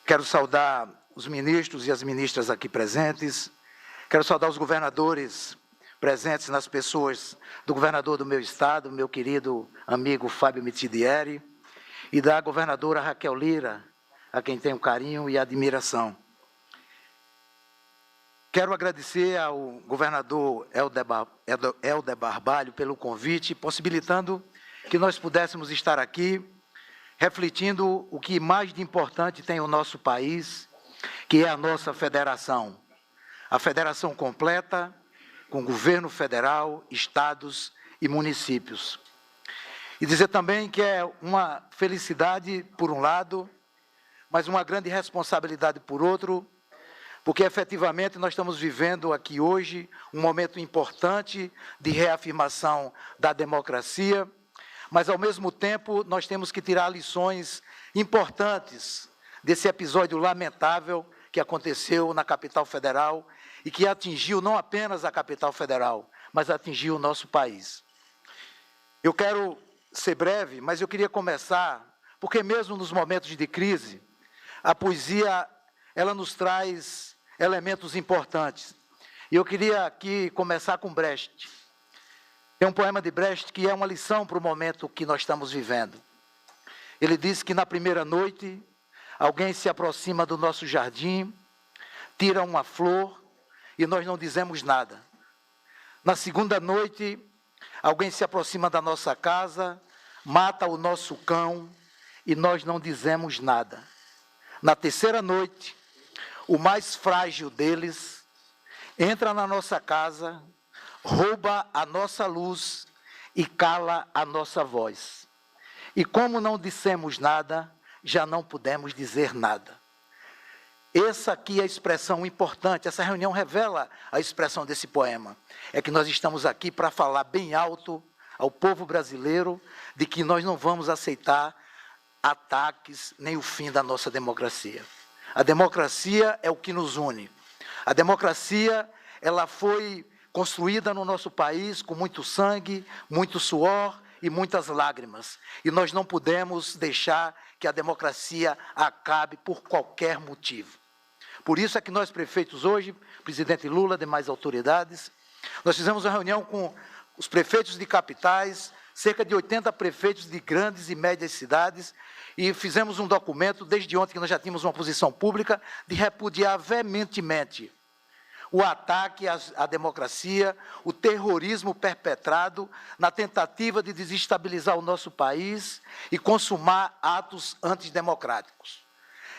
J: Quero saudar os ministros e as ministras aqui presentes, quero saudar os governadores presentes, nas pessoas do governador do meu estado, meu querido amigo Fábio Mitidieri, e da governadora Raquel Lira, a quem tenho carinho e admiração. Quero agradecer ao governador Helder Barbalho pelo convite, possibilitando que nós pudéssemos estar aqui, refletindo o que mais de importante tem o nosso país, que é a nossa federação. A federação completa, com governo federal, estados e municípios. E dizer também que é uma felicidade, por um lado, mas uma grande responsabilidade, por outro, porque, efetivamente, nós estamos vivendo aqui hoje um momento importante de reafirmação da democracia, mas, ao mesmo tempo, nós temos que tirar lições importantes desse episódio lamentável que aconteceu na capital federal e que atingiu não apenas a capital federal, mas atingiu o nosso país. Eu quero ser breve, mas eu queria começar, porque mesmo nos momentos de crise, a poesia, ela nos traz elementos importantes. E eu queria aqui começar com Brecht. Tem um poema de Brecht que é uma lição para o momento que nós estamos vivendo. Ele diz que na primeira noite, alguém se aproxima do nosso jardim, tira uma flor, e nós não dizemos nada. Na segunda noite, alguém se aproxima da nossa casa, mata o nosso cão e nós não dizemos nada. Na terceira noite, o mais frágil deles entra na nossa casa, rouba a nossa luz e cala a nossa voz. E como não dissemos nada, já não pudemos dizer nada. essa aqui é a expressão importante, essa reunião revela a expressão desse poema. É que nós estamos aqui para falar bem alto ao povo brasileiro de que nós não vamos aceitar ataques nem o fim da nossa democracia. A democracia é o que nos une. A democracia, ela foi construída no nosso país com muito sangue, muito suor e muitas lágrimas. E nós não podemos deixar que a democracia acabe por qualquer motivo. Por isso é que nós, prefeitos, hoje, presidente Lula, demais autoridades, nós fizemos uma reunião com os prefeitos de capitais, cerca de 80 prefeitos de grandes e médias cidades, e fizemos um documento, desde ontem que nós já tínhamos uma posição pública, de repudiar veementemente o ataque à democracia, o terrorismo perpetrado na tentativa de desestabilizar o nosso país e consumar atos antidemocráticos.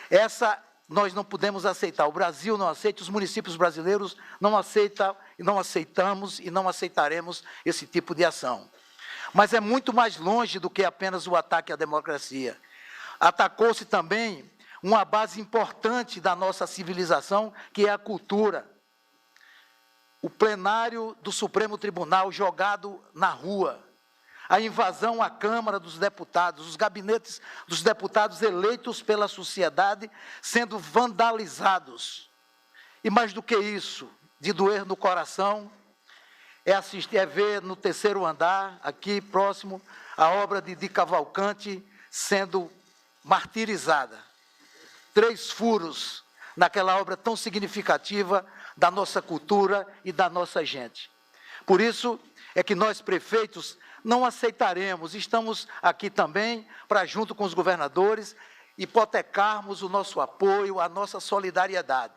J: Essa nós não podemos aceitar, o Brasil não aceita, os municípios brasileiros não aceitam, e não aceitamos e não aceitaremos esse tipo de ação. Mas é muito mais longe do que apenas o ataque à democracia. Atacou-se também uma base importante da nossa civilização, que é a cultura. O plenário do Supremo Tribunal jogado na rua, a invasão à Câmara dos Deputados, os gabinetes dos deputados eleitos pela sociedade sendo vandalizados. E mais do que isso, de doer no coração, é ver no terceiro andar, aqui próximo, a obra de Di Cavalcanti sendo martirizada. 3 furos naquela obra tão significativa da nossa cultura e da nossa gente. Por isso é que nós, prefeitos, não aceitaremos, estamos aqui também para, junto com os governadores, hipotecarmos o nosso apoio, a nossa solidariedade.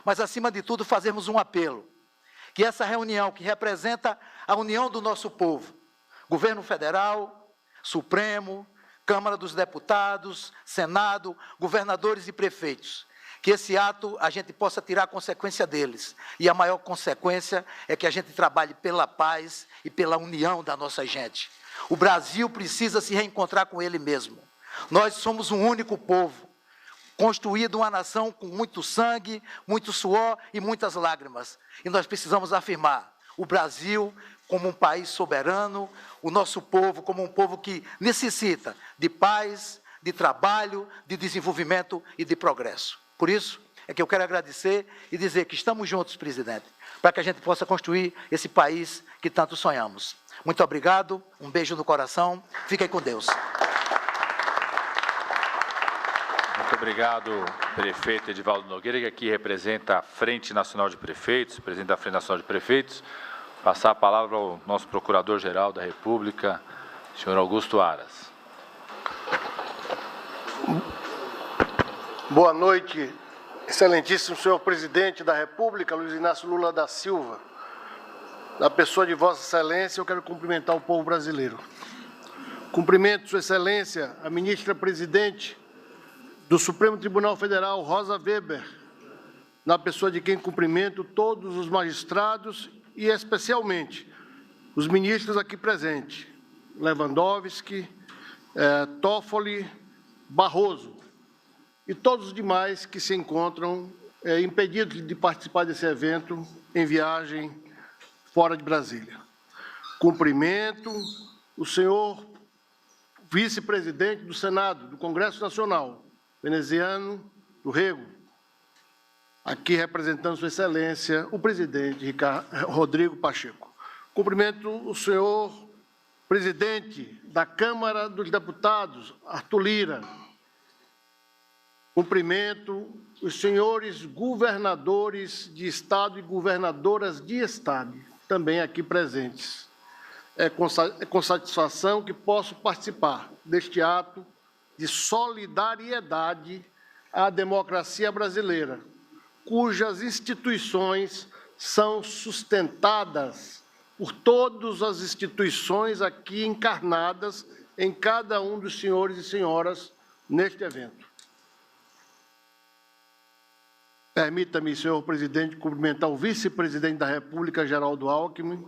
J: Mas, acima de tudo, fazermos um apelo, que essa reunião, que representa a união do nosso povo, governo federal, Supremo, Câmara dos Deputados, Senado, governadores e prefeitos, que esse ato a gente possa tirar a consequência deles. E a maior consequência é que a gente trabalhe pela paz e pela união da nossa gente. O Brasil precisa se reencontrar com ele mesmo. Nós somos um único povo, construído uma nação com muito sangue, muito suor e muitas lágrimas. E nós precisamos afirmar o Brasil como um país soberano, o nosso povo como um povo que necessita de paz, de trabalho, de desenvolvimento e de progresso. Por isso é que eu quero agradecer e dizer que estamos juntos, presidente, para que a gente possa construir esse país que tanto sonhamos. Muito obrigado, um beijo no coração, fiquem com Deus.
D: Muito obrigado, prefeito Edivaldo Nogueira, que aqui representa a Frente Nacional de Prefeitos, presidente da Frente Nacional de Prefeitos. Passar a palavra ao nosso Procurador-Geral da República, senhor Augusto Aras.
K: Boa noite, excelentíssimo senhor presidente da República, Luiz Inácio Lula da Silva. Na pessoa de Vossa Excelência, eu quero cumprimentar o povo brasileiro. Cumprimento Sua Excelência, a ministra-presidente do Supremo Tribunal Federal, Rosa Weber, na pessoa de quem cumprimento todos os magistrados e, especialmente, os ministros aqui presentes, Lewandowski, Toffoli, Barroso, e todos os demais que se encontram impedidos de participar desse evento em viagem fora de Brasília. Cumprimento o senhor vice-presidente do Senado, do Congresso Nacional, veneziano do Rego, aqui representando Sua Excelência, o presidente Rodrigo Pacheco. Cumprimento o senhor presidente da Câmara dos Deputados, Arthur Lira. Cumprimento os senhores governadores de Estado e governadoras de Estado, também aqui presentes. É com satisfação que posso participar deste ato de solidariedade à democracia brasileira, cujas instituições são sustentadas por todas as instituições aqui encarnadas em cada um dos senhores e senhoras neste evento. Permita-me, senhor presidente, cumprimentar o vice-presidente da República, Geraldo Alckmin,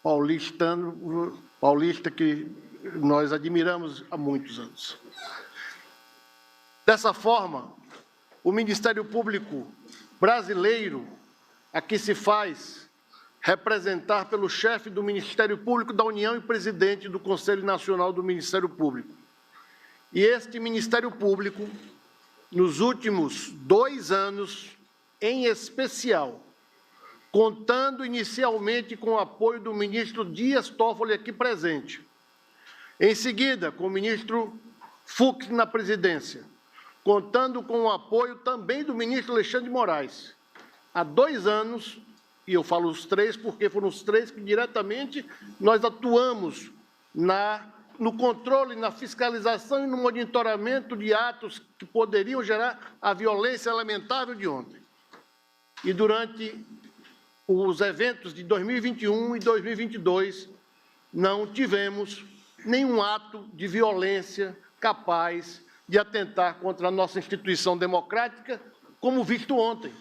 K: paulista que nós admiramos há muitos anos. Dessa forma, o Ministério Público brasileiro aqui se faz representar pelo chefe do Ministério Público da União e presidente do Conselho Nacional do Ministério Público. E este Ministério Público, nos últimos 2 anos, em especial, contando inicialmente com o apoio do ministro Dias Toffoli aqui presente, em seguida com o ministro Fux na presidência, contando com o apoio também do ministro Alexandre de Moraes. Há 2 anos, e eu falo os 3 porque foram os 3 que diretamente nós atuamos no controle, na fiscalização e no monitoramento de atos que poderiam gerar a violência lamentável de ontem. E durante os eventos de 2021 e 2022, não tivemos nenhum ato de violência capaz de atentar contra a nossa instituição democrática, como visto ontem.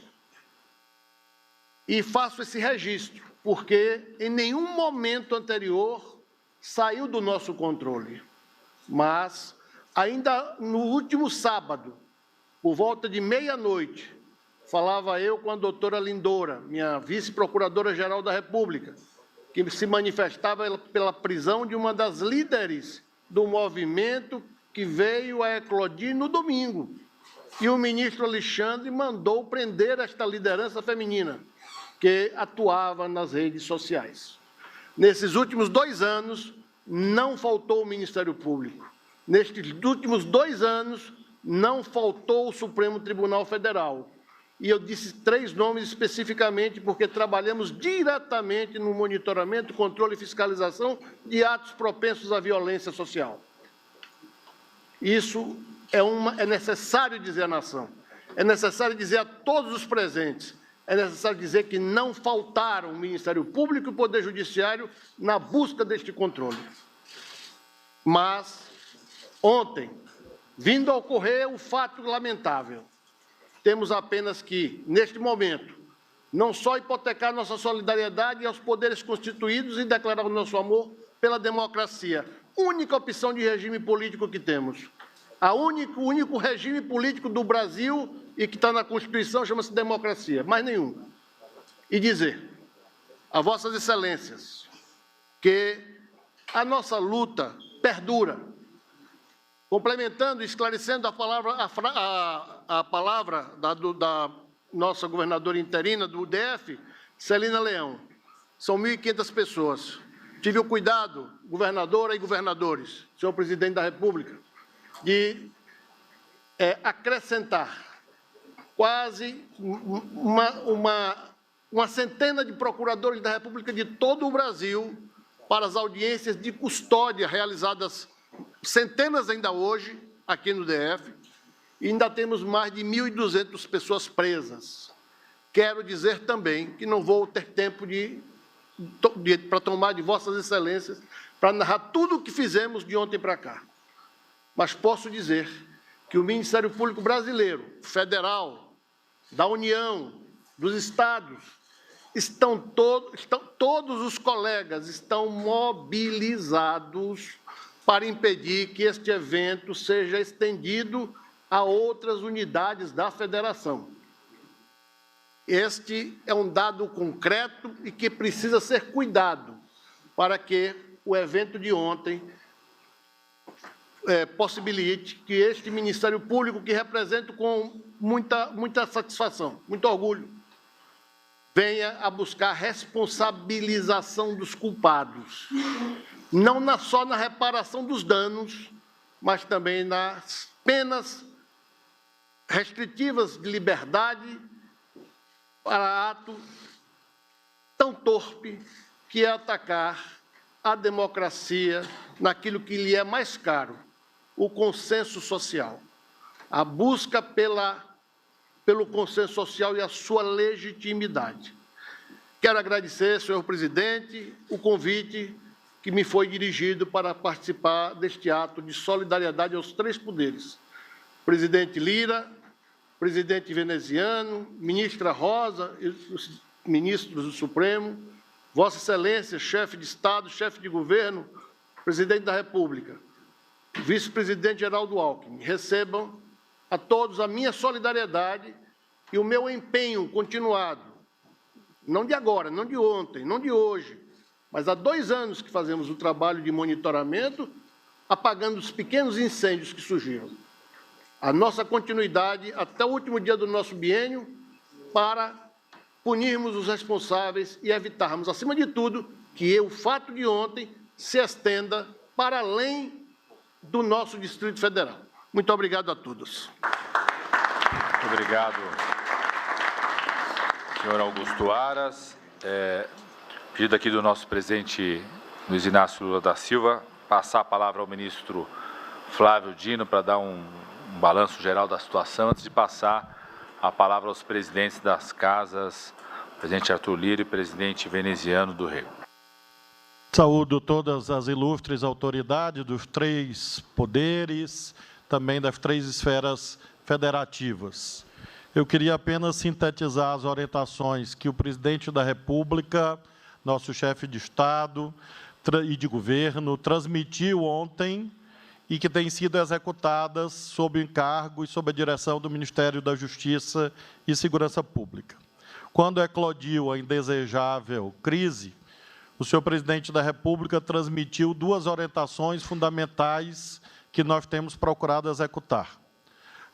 K: E faço esse registro, porque em nenhum momento anterior saiu do nosso controle. Mas, ainda no último sábado, por volta de meia-noite, falava eu com a doutora Lindora, minha vice-procuradora-geral da República, que se manifestava pela prisão de uma das líderes do movimento que veio a eclodir no domingo. E o ministro Alexandre mandou prender esta liderança feminina, que atuava nas redes sociais. Nesses últimos 2 anos, não faltou o Ministério Público. Nestes últimos 2 anos, não faltou o Supremo Tribunal Federal. E eu disse 3 nomes especificamente porque trabalhamos diretamente no monitoramento, controle e fiscalização de atos propensos à violência social. Isso é necessário dizer à nação, é necessário dizer a todos os presentes, é necessário dizer que não faltaram o Ministério Público e o Poder Judiciário na busca deste controle. Mas, ontem, vindo a ocorrer o fato lamentável, temos apenas que, neste momento, não só hipotecar nossa solidariedade aos poderes constituídos e declarar o nosso amor pela democracia, única opção de regime político que temos. O único regime político do Brasil e que está na Constituição chama-se democracia, mais nenhum. E dizer a Vossas Excelências que a nossa luta perdura, complementando e esclarecendo a palavra da nossa governadora interina do DF, Celina Leão. São 1.500 pessoas. Tive o cuidado, governadora e governadores, senhor presidente da República, de acrescentar quase uma centena de procuradores da República de todo o Brasil para as audiências de custódia realizadas centenas ainda hoje, aqui no DF, e ainda temos mais de 1.200 pessoas presas. Quero dizer também que não vou ter tempo para tomar de Vossas Excelências, para narrar tudo o que fizemos de ontem para cá. Mas posso dizer que o Ministério Público Brasileiro, federal, da União, dos Estados, todos os colegas estão mobilizados para impedir que este evento seja estendido a outras unidades da Federação. Este é um dado concreto e que precisa ser cuidado para que o evento de ontem possibilite que este Ministério Público, que represento com muita satisfação, muito orgulho, venha a buscar a responsabilização dos culpados, não só na reparação dos danos, mas também nas penas restritivas de liberdade para ato tão torpe que é atacar a democracia naquilo que lhe é mais caro, o consenso social, a busca pelo consenso social e a sua legitimidade. Quero agradecer, senhor presidente, o convite que me foi dirigido para participar deste ato de solidariedade aos 3 poderes. Presidente Lira, presidente veneziano, ministra Rosa e os ministros do Supremo, Vossa Excelência, chefe de Estado, chefe de governo, presidente da República, vice-presidente Geraldo Alckmin, recebam a todos a minha solidariedade e o meu empenho continuado, não de agora, não de ontem, não de hoje, mas há 2 anos que fazemos o trabalho de monitoramento, apagando os pequenos incêndios que surgiram. A nossa continuidade até o último dia do nosso biênio para punirmos os responsáveis e evitarmos, acima de tudo, que o fato de ontem se estenda para além do nosso Distrito Federal. Muito obrigado a todos.
D: Muito obrigado, senhor Augusto Aras. Pedido aqui do nosso presidente Luiz Inácio Lula da Silva, passar a palavra ao ministro Flávio Dino para dar um balanço geral da situação, antes de passar a palavra aos presidentes das casas, presidente Arthur Lira e presidente veneziano do Rego.
L: Saúdo todas as ilustres autoridades dos 3 poderes, também das 3 esferas federativas. Eu queria apenas sintetizar as orientações que o presidente da República, nosso chefe de Estado e de governo, transmitiu ontem e que têm sido executadas sob o encargo e sob a direção do Ministério da Justiça e Segurança Pública. Quando eclodiu a indesejável crise, o senhor presidente da República transmitiu 2 orientações fundamentais que nós temos procurado executar.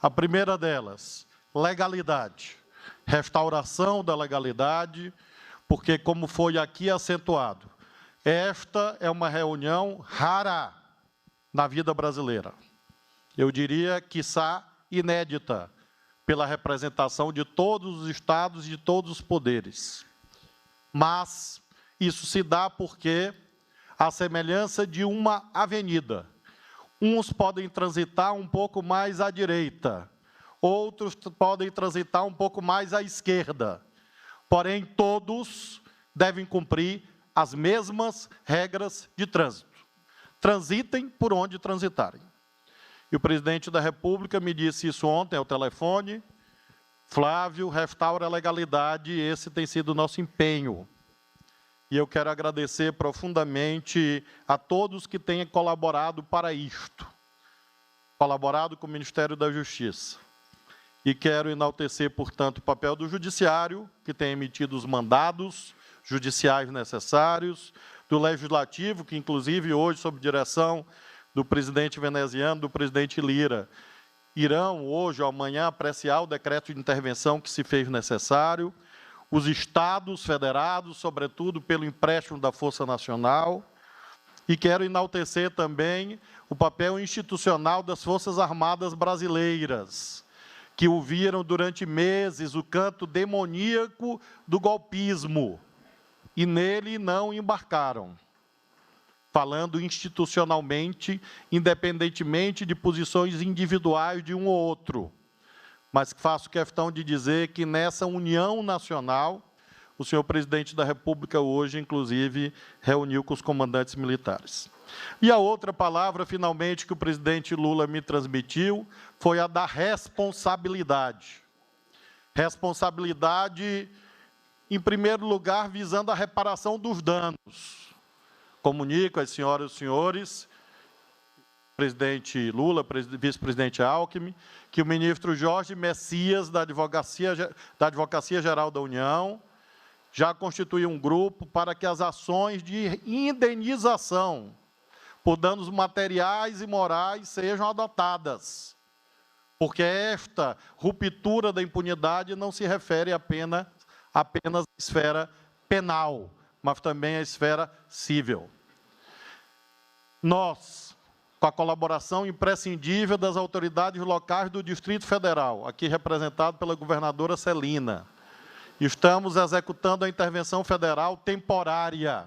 L: A primeira delas, legalidade, restauração da legalidade, porque, como foi aqui acentuado, esta é uma reunião rara na vida brasileira. Eu diria, quiçá, inédita, pela representação de todos os estados e de todos os poderes. Mas isso se dá porque, à semelhança de uma avenida, uns podem transitar um pouco mais à direita, outros podem transitar um pouco mais à esquerda, porém todos devem cumprir as mesmas regras de trânsito. Transitem por onde transitarem. E o presidente da República me disse isso ontem ao telefone: Flávio, restaura a legalidade, esse tem sido o nosso empenho. E eu quero agradecer profundamente a todos que têm colaborado para isto, colaborado com o Ministério da Justiça. E quero enaltecer, portanto, o papel do Judiciário, que tem emitido os mandados judiciais necessários, do Legislativo, que, inclusive, hoje, sob direção do presidente veneziano, do presidente Lira, irão, hoje ou amanhã, apreciar o decreto de intervenção que se fez necessário, os estados federados, sobretudo pelo empréstimo da Força Nacional, e quero enaltecer também o papel institucional das Forças Armadas brasileiras, que ouviram durante meses o canto demoníaco do golpismo, e nele não embarcaram, falando institucionalmente, independentemente de posições individuais de um ou outro. Mas faço questão de dizer que nessa união nacional, o senhor presidente da República hoje, inclusive, reuniu com os comandantes militares. E a outra palavra, finalmente, que o presidente Lula me transmitiu, foi a da responsabilidade. Responsabilidade, em primeiro lugar, visando a reparação dos danos. Comunico às senhoras e senhores, presidente Lula, vice-presidente Alckmin, que o ministro Jorge Messias, da Advocacia Geral da União, já constituiu um grupo para que as ações de indenização por danos materiais e morais sejam adotadas, porque esta ruptura da impunidade não se refere apenas à esfera penal, mas também à esfera civil. Nós, com a colaboração imprescindível das autoridades locais do Distrito Federal, aqui representado pela governadora Celina, estamos executando a intervenção federal temporária,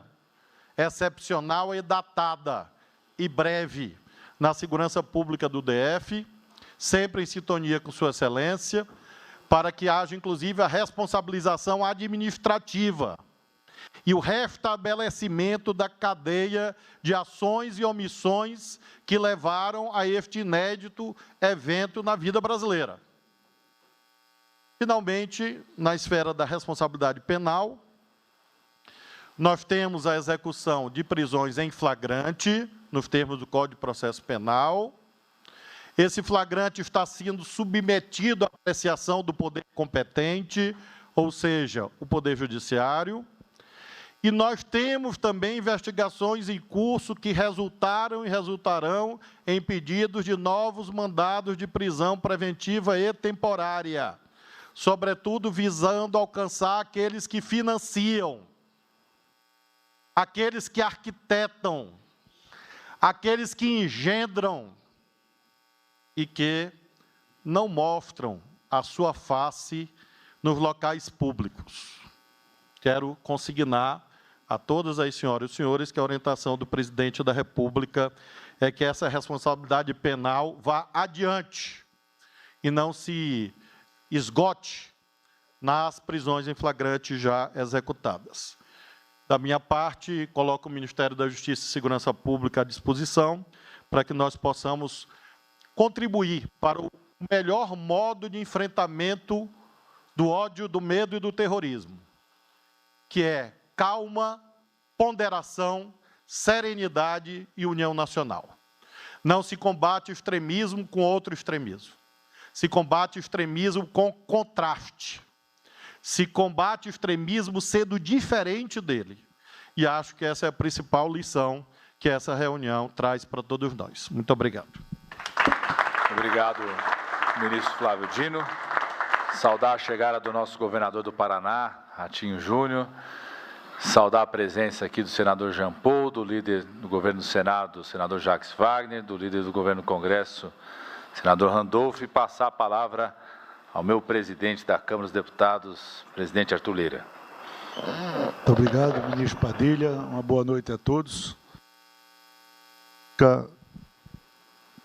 L: excepcional e datada, e breve, na segurança pública do DF, sempre em sintonia com Sua Excelência, para que haja, inclusive, a responsabilização administrativa e o restabelecimento da cadeia de ações e omissões que levaram a este inédito evento na vida brasileira. Finalmente, na esfera da responsabilidade penal, nós temos a execução de prisões em flagrante, nos termos do Código de Processo Penal, Esse flagrante está sendo submetido à apreciação do poder competente, ou seja, o Poder Judiciário. E nós temos também investigações em curso que resultaram e resultarão em pedidos de novos mandados de prisão preventiva e temporária, sobretudo visando alcançar aqueles que financiam, aqueles que arquitetam, aqueles que engendram e que não mostram a sua face nos locais públicos. Quero consignar a todas as senhoras e senhores que a orientação do presidente da República é que essa responsabilidade penal vá adiante e não se esgote nas prisões em flagrante já executadas. Da minha parte, coloco o Ministério da Justiça e Segurança Pública à disposição para que nós possamos contribuir para o melhor modo de enfrentamento do ódio, do medo e do terrorismo, que é calma, ponderação, serenidade e união nacional. Não se combate o extremismo com outro extremismo. Se combate o extremismo com contraste. Se combate o extremismo sendo diferente dele. E acho que essa é a principal lição que essa reunião traz para todos nós. Muito obrigado.
D: Obrigado, ministro Flávio Dino. Saudar a chegada do nosso governador do Paraná, Ratinho Júnior. Saudar a presença aqui do senador Jean Paul, do líder do governo do Senado, senador Jacques Wagner, do líder do governo do Congresso, senador Randolph, e passar a palavra ao meu presidente da Câmara dos Deputados, presidente Arthur Lira.
M: Muito obrigado, ministro Padilha. Uma boa noite a todos.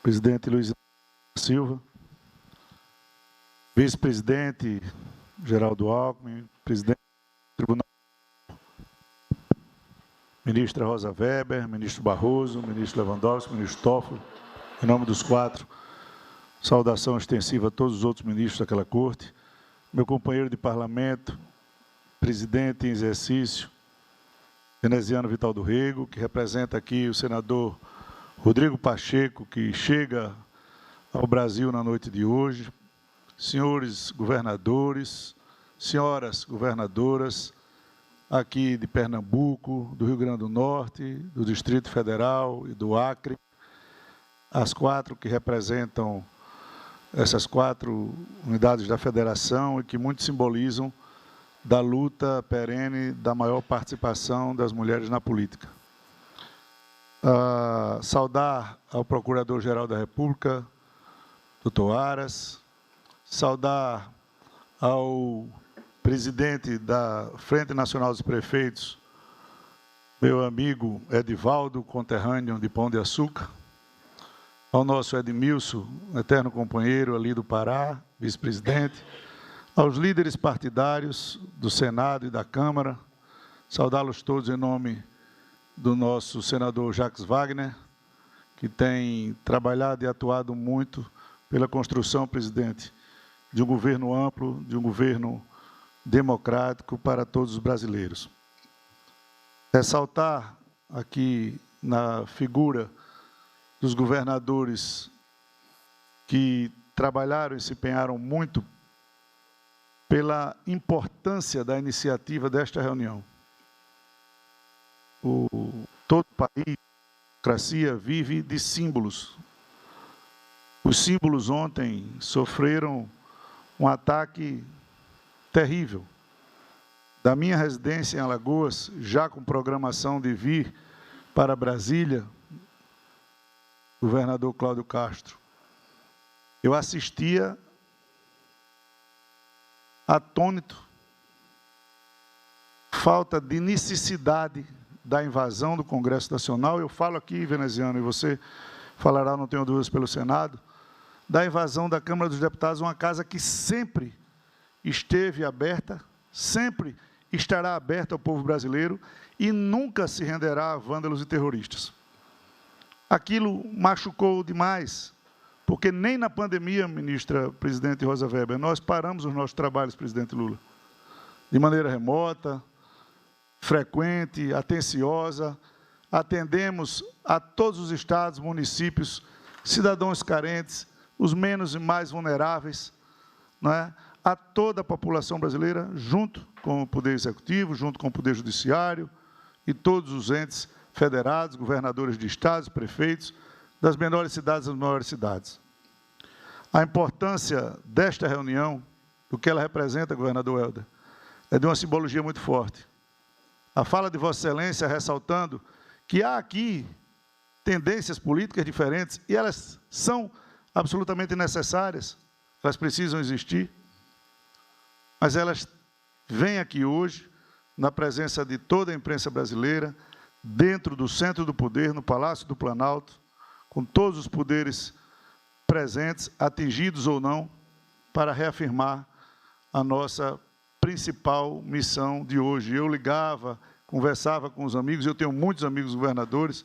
M: Presidente Luiz Silva, vice-presidente Geraldo Alckmin, presidente do Tribunal, ministra Rosa Weber, ministro Barroso, ministro Lewandowski, ministro Toffoli, em nome dos quatro, saudação extensiva a todos os outros ministros daquela corte, meu companheiro de parlamento, presidente em exercício, veneziano Vital do Rego, que representa aqui o senador Rodrigo Pacheco, que chega ao Brasil na noite de hoje, senhores governadores, senhoras governadoras, aqui de Pernambuco, do Rio Grande do Norte, do Distrito Federal e do Acre, as quatro que representam essas quatro unidades da federação e que muito simbolizam da luta perene da maior participação das mulheres na política. Saudar ao Procurador-Geral da República, doutor Aras, saudar ao presidente da Frente Nacional dos Prefeitos, meu amigo Edivaldo, conterrâneo de Pão de Açúcar, ao nosso Edmilson, eterno companheiro ali do Pará, vice-presidente, aos líderes partidários do Senado e da Câmara, saudá-los todos em nome do nosso senador Jacques Wagner, que tem trabalhado e atuado muito pela construção, presidente, de um governo amplo, de um governo democrático para todos os brasileiros. Ressaltar aqui na figura dos governadores que trabalharam e se empenharam muito pela importância da iniciativa desta reunião. Todo o país, a democracia, vive de símbolos. Os símbolos ontem sofreram um ataque terrível. Da minha residência em Alagoas, já com programação de vir para Brasília, governador Cláudio Castro, eu assistia atônito, falta de necessidade da invasão do Congresso Nacional. Eu falo aqui, veneziano, e você falará, não tenho dúvidas, pelo Senado, da invasão da Câmara dos Deputados, uma casa que sempre esteve aberta, sempre estará aberta ao povo brasileiro e nunca se renderá a vândalos e terroristas. Aquilo machucou demais, porque nem na pandemia, ministra presidente Rosa Weber, nós paramos os nossos trabalhos, presidente Lula, de maneira remota, frequente, atenciosa, atendemos a todos os estados, municípios, cidadãos carentes, os menos e mais vulneráveis, não é? A toda a população brasileira, junto com o Poder Executivo, junto com o Poder Judiciário e todos os entes federados, governadores de estados, prefeitos, das menores cidades às maiores cidades. A importância desta reunião, do que ela representa, governador Helder, é de uma simbologia muito forte. A fala de Vossa Excelência ressaltando que há aqui tendências políticas diferentes e elas são absolutamente necessárias, elas precisam existir, mas elas vêm aqui hoje, na presença de toda a imprensa brasileira, dentro do centro do poder, no Palácio do Planalto, com todos os poderes presentes, atingidos ou não, para reafirmar a nossa principal missão de hoje. Eu ligava, conversava com os amigos, eu tenho muitos amigos governadores,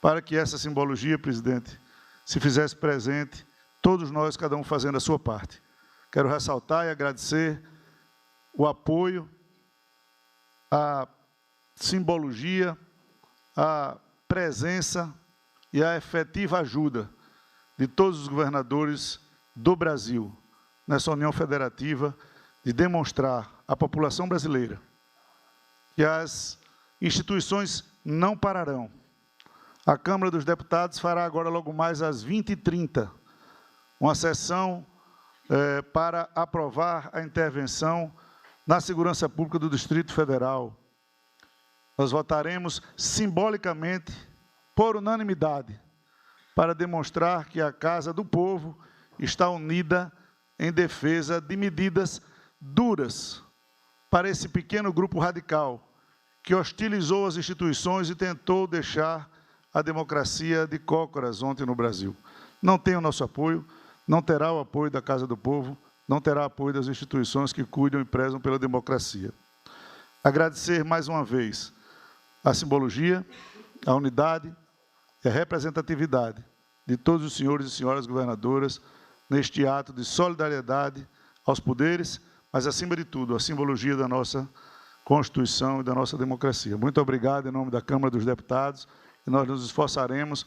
M: para que essa simbologia, presidente, se fizesse presente, todos nós, cada um fazendo a sua parte. Quero ressaltar e agradecer o apoio, a simbologia, a presença e a efetiva ajuda de todos os governadores do Brasil, nessa União Federativa, de demonstrar à população brasileira que as instituições não pararão. A Câmara dos Deputados fará agora, logo mais às 20h30, uma sessão para aprovar a intervenção na segurança pública do Distrito Federal. Nós votaremos simbolicamente, por unanimidade, para demonstrar que a Casa do Povo está unida em defesa de medidas duras para esse pequeno grupo radical que hostilizou as instituições e tentou deixar a democracia de cócoras ontem no Brasil. Não tem o nosso apoio, não terá o apoio da Casa do Povo, não terá apoio das instituições que cuidam e prezam pela democracia. Agradecer mais uma vez a simbologia, a unidade e a representatividade de todos os senhores e senhoras governadoras neste ato de solidariedade aos poderes, mas, acima de tudo, a simbologia da nossa Constituição e da nossa democracia. Muito obrigado em nome da Câmara dos Deputados e nós nos esforçaremos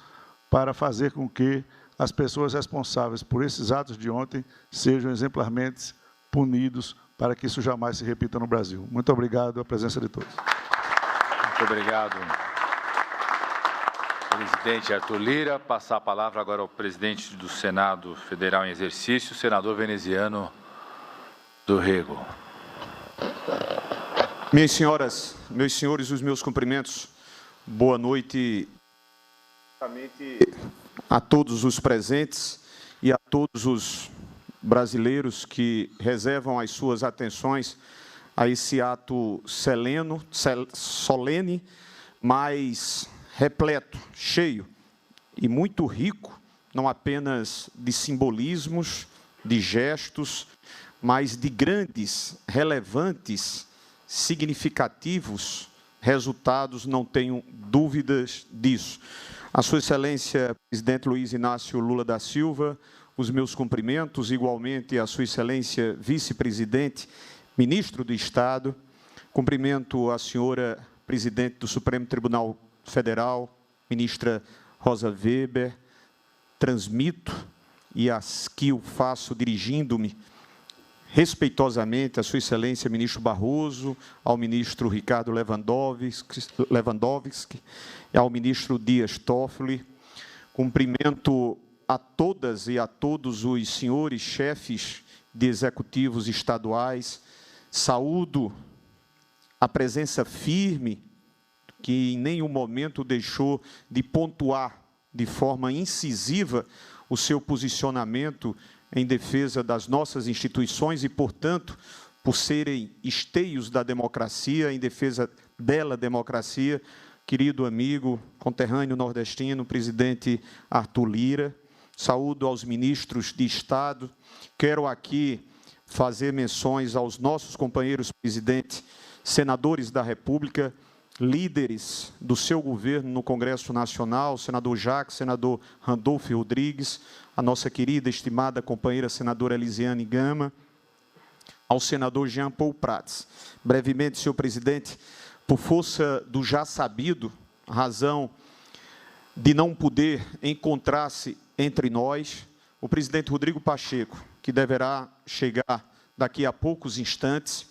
M: para fazer com que as pessoas responsáveis por esses atos de ontem sejam exemplarmente punidos para que isso jamais se repita no Brasil. Muito obrigado a presença de todos.
D: Muito obrigado, presidente Arthur Lira. Passar a palavra agora ao presidente do Senado Federal em exercício, senador veneziano do Rego.
N: Minhas senhoras, meus senhores, os meus cumprimentos. Boa noite a todos os presentes e a todos os brasileiros que reservam as suas atenções a esse ato solene, mas repleto, cheio e muito rico, não apenas de simbolismos, de gestos, mas de grandes, relevantes, significativos resultados, não tenho dúvidas disso. A Sua Excelência, presidente Luiz Inácio Lula da Silva, os meus cumprimentos, igualmente a Sua Excelência, vice-presidente, ministro do Estado, cumprimento a senhora presidente do Supremo Tribunal Federal, ministra Rosa Weber, transmito, e aqui o faço dirigindo-me respeitosamente a Sua Excelência, ministro Barroso, ao ministro Ricardo Lewandowski e ao ministro Dias Toffoli. Cumprimento a todas e a todos os senhores chefes de executivos estaduais. Saúdo a presença firme, que em nenhum momento deixou de pontuar de forma incisiva o seu posicionamento em defesa das nossas instituições e, portanto, por serem esteios da democracia, em defesa dela, democracia, querido amigo, conterrâneo nordestino, presidente Arthur Lira. Saúdo aos ministros de Estado. Quero aqui fazer menções aos nossos companheiros presidentes, senadores da República, líderes do seu governo no Congresso Nacional, senador Jacques, senador Randolfo Rodrigues, a nossa querida, estimada companheira senadora Elisiane Gama, ao senador Jean Paul Prats. Brevemente, senhor presidente, por força do já sabido, razão de não poder encontrar-se entre nós, o presidente Rodrigo Pacheco, que deverá chegar daqui a poucos instantes,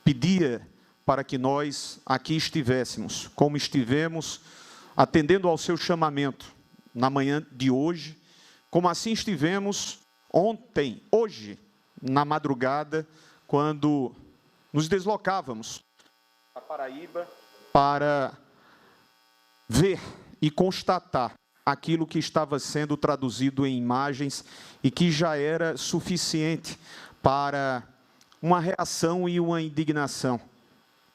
N: pedia para que nós aqui estivéssemos, como estivemos, atendendo ao seu chamamento na manhã de hoje, como assim estivemos ontem, hoje, na madrugada, quando nos deslocávamos a Paraíba para ver e constatar aquilo que estava sendo traduzido em imagens e que já era suficiente para uma reação e uma indignação,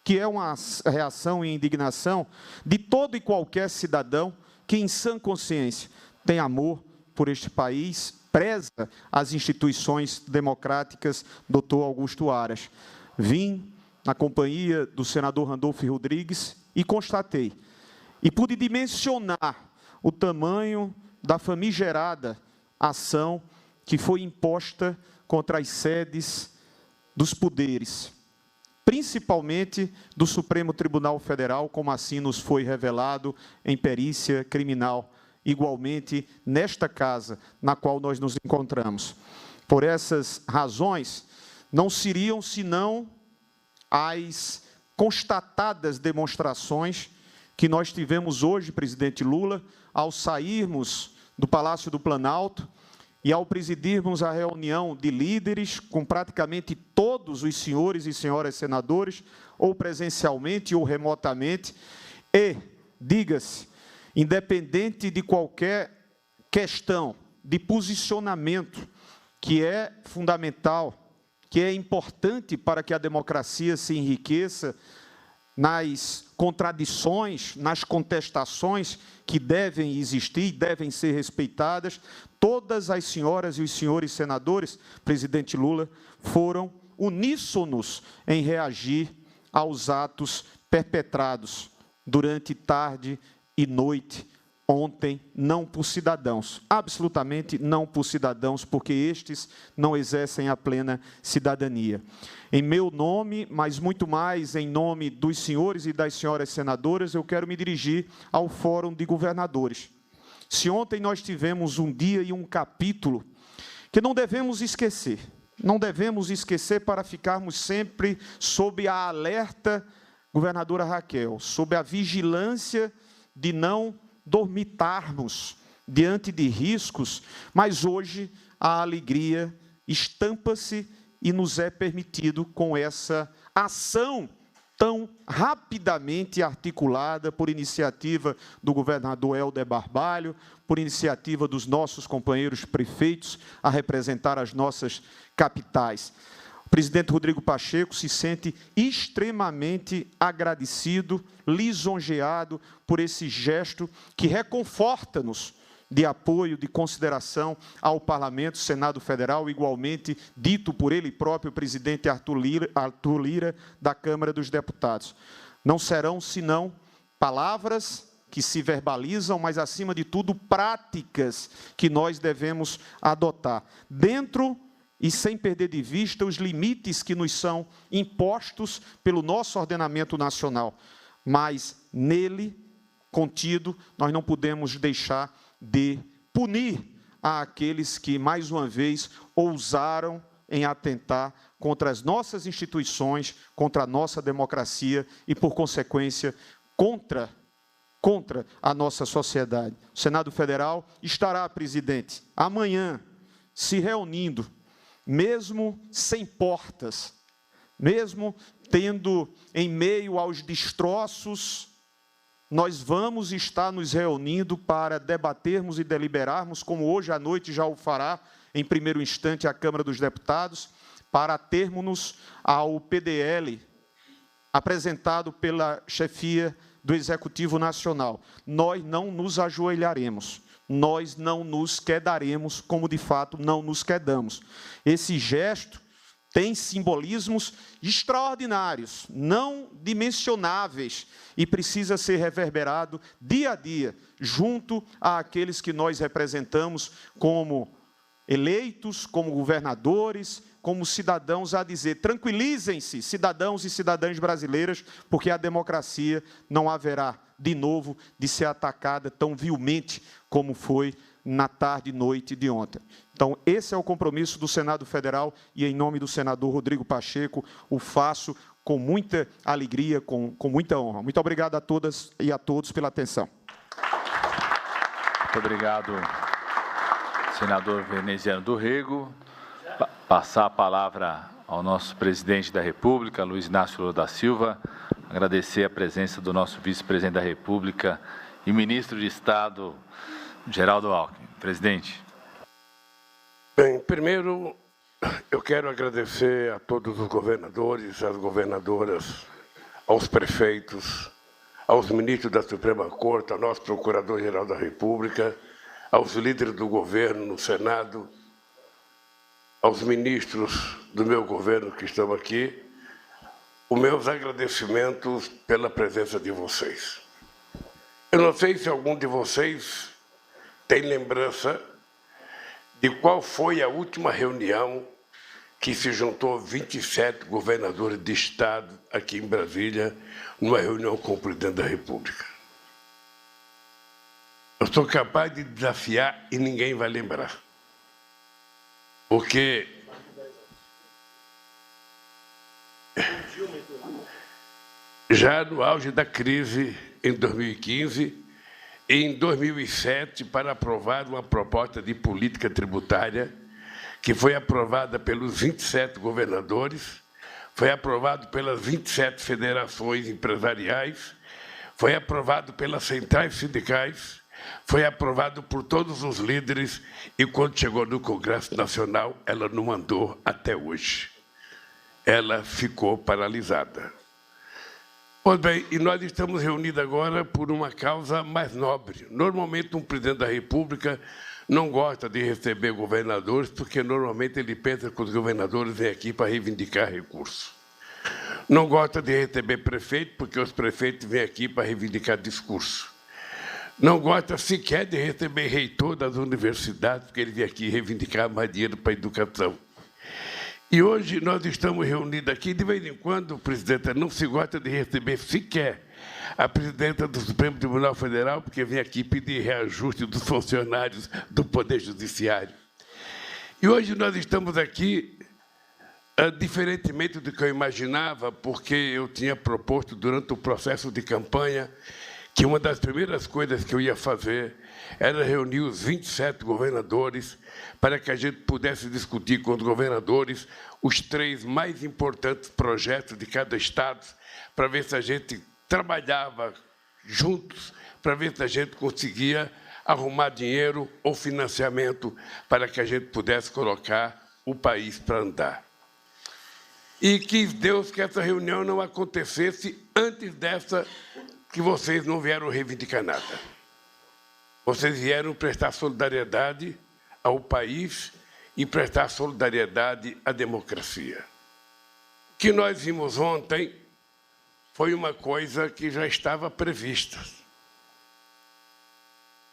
N: que é uma reação e indignação de todo e qualquer cidadão que, em sã consciência, tem amor por este país, preza as instituições democráticas, doutor Augusto Aras. Vim na companhia do senador Randolfo Rodrigues e constatei, e pude dimensionar o tamanho da famigerada ação que foi imposta contra as sedes dos poderes, principalmente do Supremo Tribunal Federal, como assim nos foi revelado em perícia criminal, igualmente nesta casa na qual nós nos encontramos. Por essas razões, não seriam senão as constatadas demonstrações que nós tivemos hoje, presidente Lula, ao sairmos do Palácio do Planalto e ao presidirmos a reunião de líderes com praticamente todos os senhores e senhoras senadores, ou presencialmente ou remotamente, e, diga-se, independente de qualquer questão de posicionamento que é fundamental, que é importante para que a democracia se enriqueça, nas contradições, nas contestações que devem existir e devem ser respeitadas, todas as senhoras e os senhores senadores, presidente Lula, foram uníssonos em reagir aos atos perpetrados durante tarde e noite, ontem, não por cidadãos, absolutamente não por cidadãos, porque estes não exercem a plena cidadania. Em meu nome, mas muito mais em nome dos senhores e das senhoras senadoras, eu quero me dirigir ao Fórum de Governadores. Se ontem nós tivemos um dia e um capítulo que não devemos esquecer para ficarmos sempre sob a alerta, governadora Raquel, sob a vigilância de não dormitarmos diante de riscos, mas hoje a alegria estampa-se e nos é permitido com essa ação tão rapidamente articulada por iniciativa do governador Helder Barbalho, por iniciativa dos nossos companheiros prefeitos a representar as nossas capitais. O presidente Rodrigo Pacheco se sente extremamente agradecido, lisonjeado por esse gesto que reconforta-nos de apoio, de consideração ao Parlamento, Senado Federal, igualmente dito por ele próprio, presidente Arthur Lira, da Câmara dos Deputados. Não serão, senão, palavras que se verbalizam, mas, acima de tudo, práticas que nós devemos adotar, dentro e sem perder de vista os limites que nos são impostos pelo nosso ordenamento nacional. Mas, nele, contido, nós não podemos deixar de punir aqueles que, mais uma vez, ousaram em atentar contra as nossas instituições, contra a nossa democracia e, por consequência, contra a nossa sociedade. O Senado Federal estará, presidente, amanhã, se reunindo, mesmo sem portas, mesmo tendo em meio aos destroços, nós vamos estar nos reunindo para debatermos e deliberarmos, como hoje à noite já o fará, em primeiro instante, a Câmara dos Deputados, para termos ao PDL apresentado pela chefia do Executivo Nacional. Nós não nos ajoelharemos, nós não nos quedaremos, como de fato não nos quedamos. Esse gesto tem simbolismos extraordinários, não dimensionáveis, e precisa ser reverberado dia a dia, junto àqueles que nós representamos como eleitos, como governadores, como cidadãos, a dizer: tranquilizem-se, cidadãos e cidadãs brasileiras, porque a democracia não haverá, de novo, de ser atacada tão vilmente como foi na tarde e noite de ontem. Então, esse é o compromisso do Senado Federal e, em nome do senador Rodrigo Pacheco, o faço com muita alegria, com muita honra. Muito obrigado a todas e a todos pela atenção.
D: Muito obrigado, senador Veneziano do Rego. Passar a palavra ao nosso presidente da República, Luiz Inácio Lula da Silva, agradecer a presença do nosso vice-presidente da República e ministro de Estado, Geraldo Alckmin. Presidente.
B: Bem, primeiro, eu quero agradecer a todos os governadores, às governadoras, aos prefeitos, aos ministros da Suprema Corte, ao nosso Procurador-Geral da República, aos líderes do governo no Senado, aos ministros do meu governo que estão aqui, os meus agradecimentos pela presença de vocês. Eu não sei se algum de vocês tem lembrança de qual foi a última reunião que se juntou 27 governadores de Estado aqui em Brasília, numa reunião com o presidente da República. Eu sou capaz de desafiar e ninguém vai lembrar. Porque já no auge da crise, em 2015, e em 2007, para aprovar uma proposta de política tributária, que foi aprovada pelos 27 governadores, foi aprovado pelas 27 federações empresariais, foi aprovado pelas centrais sindicais, foi aprovado por todos os líderes e, quando chegou no Congresso Nacional, ela não andou até hoje. Ela ficou paralisada. Pois bem, e nós estamos reunidos agora por uma causa mais nobre. Normalmente, um presidente da República não gosta de receber governadores, porque normalmente ele pensa que os governadores vêm aqui para reivindicar recursos. Não gosta de receber prefeito, porque os prefeitos vêm aqui para reivindicar discurso. Não gosta sequer de receber reitor das universidades, porque ele vem aqui reivindicar mais dinheiro para a educação. E hoje nós estamos reunidos aqui, de vez em quando, presidenta, não se gosta de receber sequer a presidenta do Supremo Tribunal Federal, porque vem aqui pedir reajuste dos funcionários do Poder Judiciário. E hoje nós estamos aqui, diferentemente do que eu imaginava, porque eu tinha proposto durante o processo de campanha que uma das primeiras coisas que eu ia fazer era reunir os 27 governadores para que a gente pudesse discutir com os governadores os 3 mais importantes projetos de cada estado, para ver se a gente trabalhava juntos, para ver se a gente conseguia arrumar dinheiro ou financiamento para que a gente pudesse colocar o país para andar. E quis Deus que essa reunião não acontecesse antes dessa, que vocês não vieram reivindicar nada. Vocês vieram prestar solidariedade ao país e prestar solidariedade à democracia. O que nós vimos ontem foi uma coisa que já estava prevista.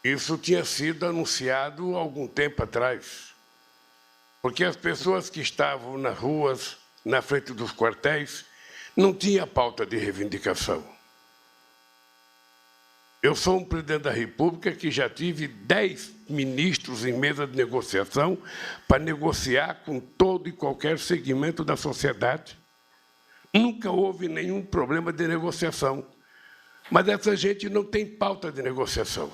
B: Isso tinha sido anunciado há algum tempo atrás, porque as pessoas que estavam nas ruas, na frente dos quartéis, não tinham pauta de reivindicação. Eu sou um presidente da República que já tive 10 ministros em mesa de negociação para negociar com todo e qualquer segmento da sociedade. Nunca houve nenhum problema de negociação. Mas essa gente não tem pauta de negociação.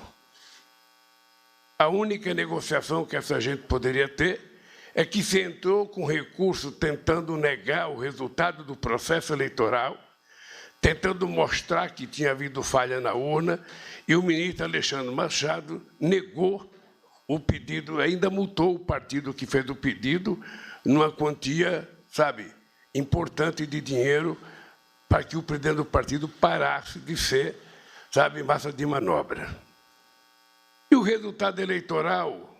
B: A única negociação que essa gente poderia ter é que se entrou com recurso tentando negar o resultado do processo eleitoral, tentando mostrar que tinha havido falha na urna, e o ministro Alexandre Machado negou o pedido, ainda multou o partido que fez o pedido numa quantia, importante de dinheiro, para que o presidente do partido parasse de ser, massa de manobra. E o resultado eleitoral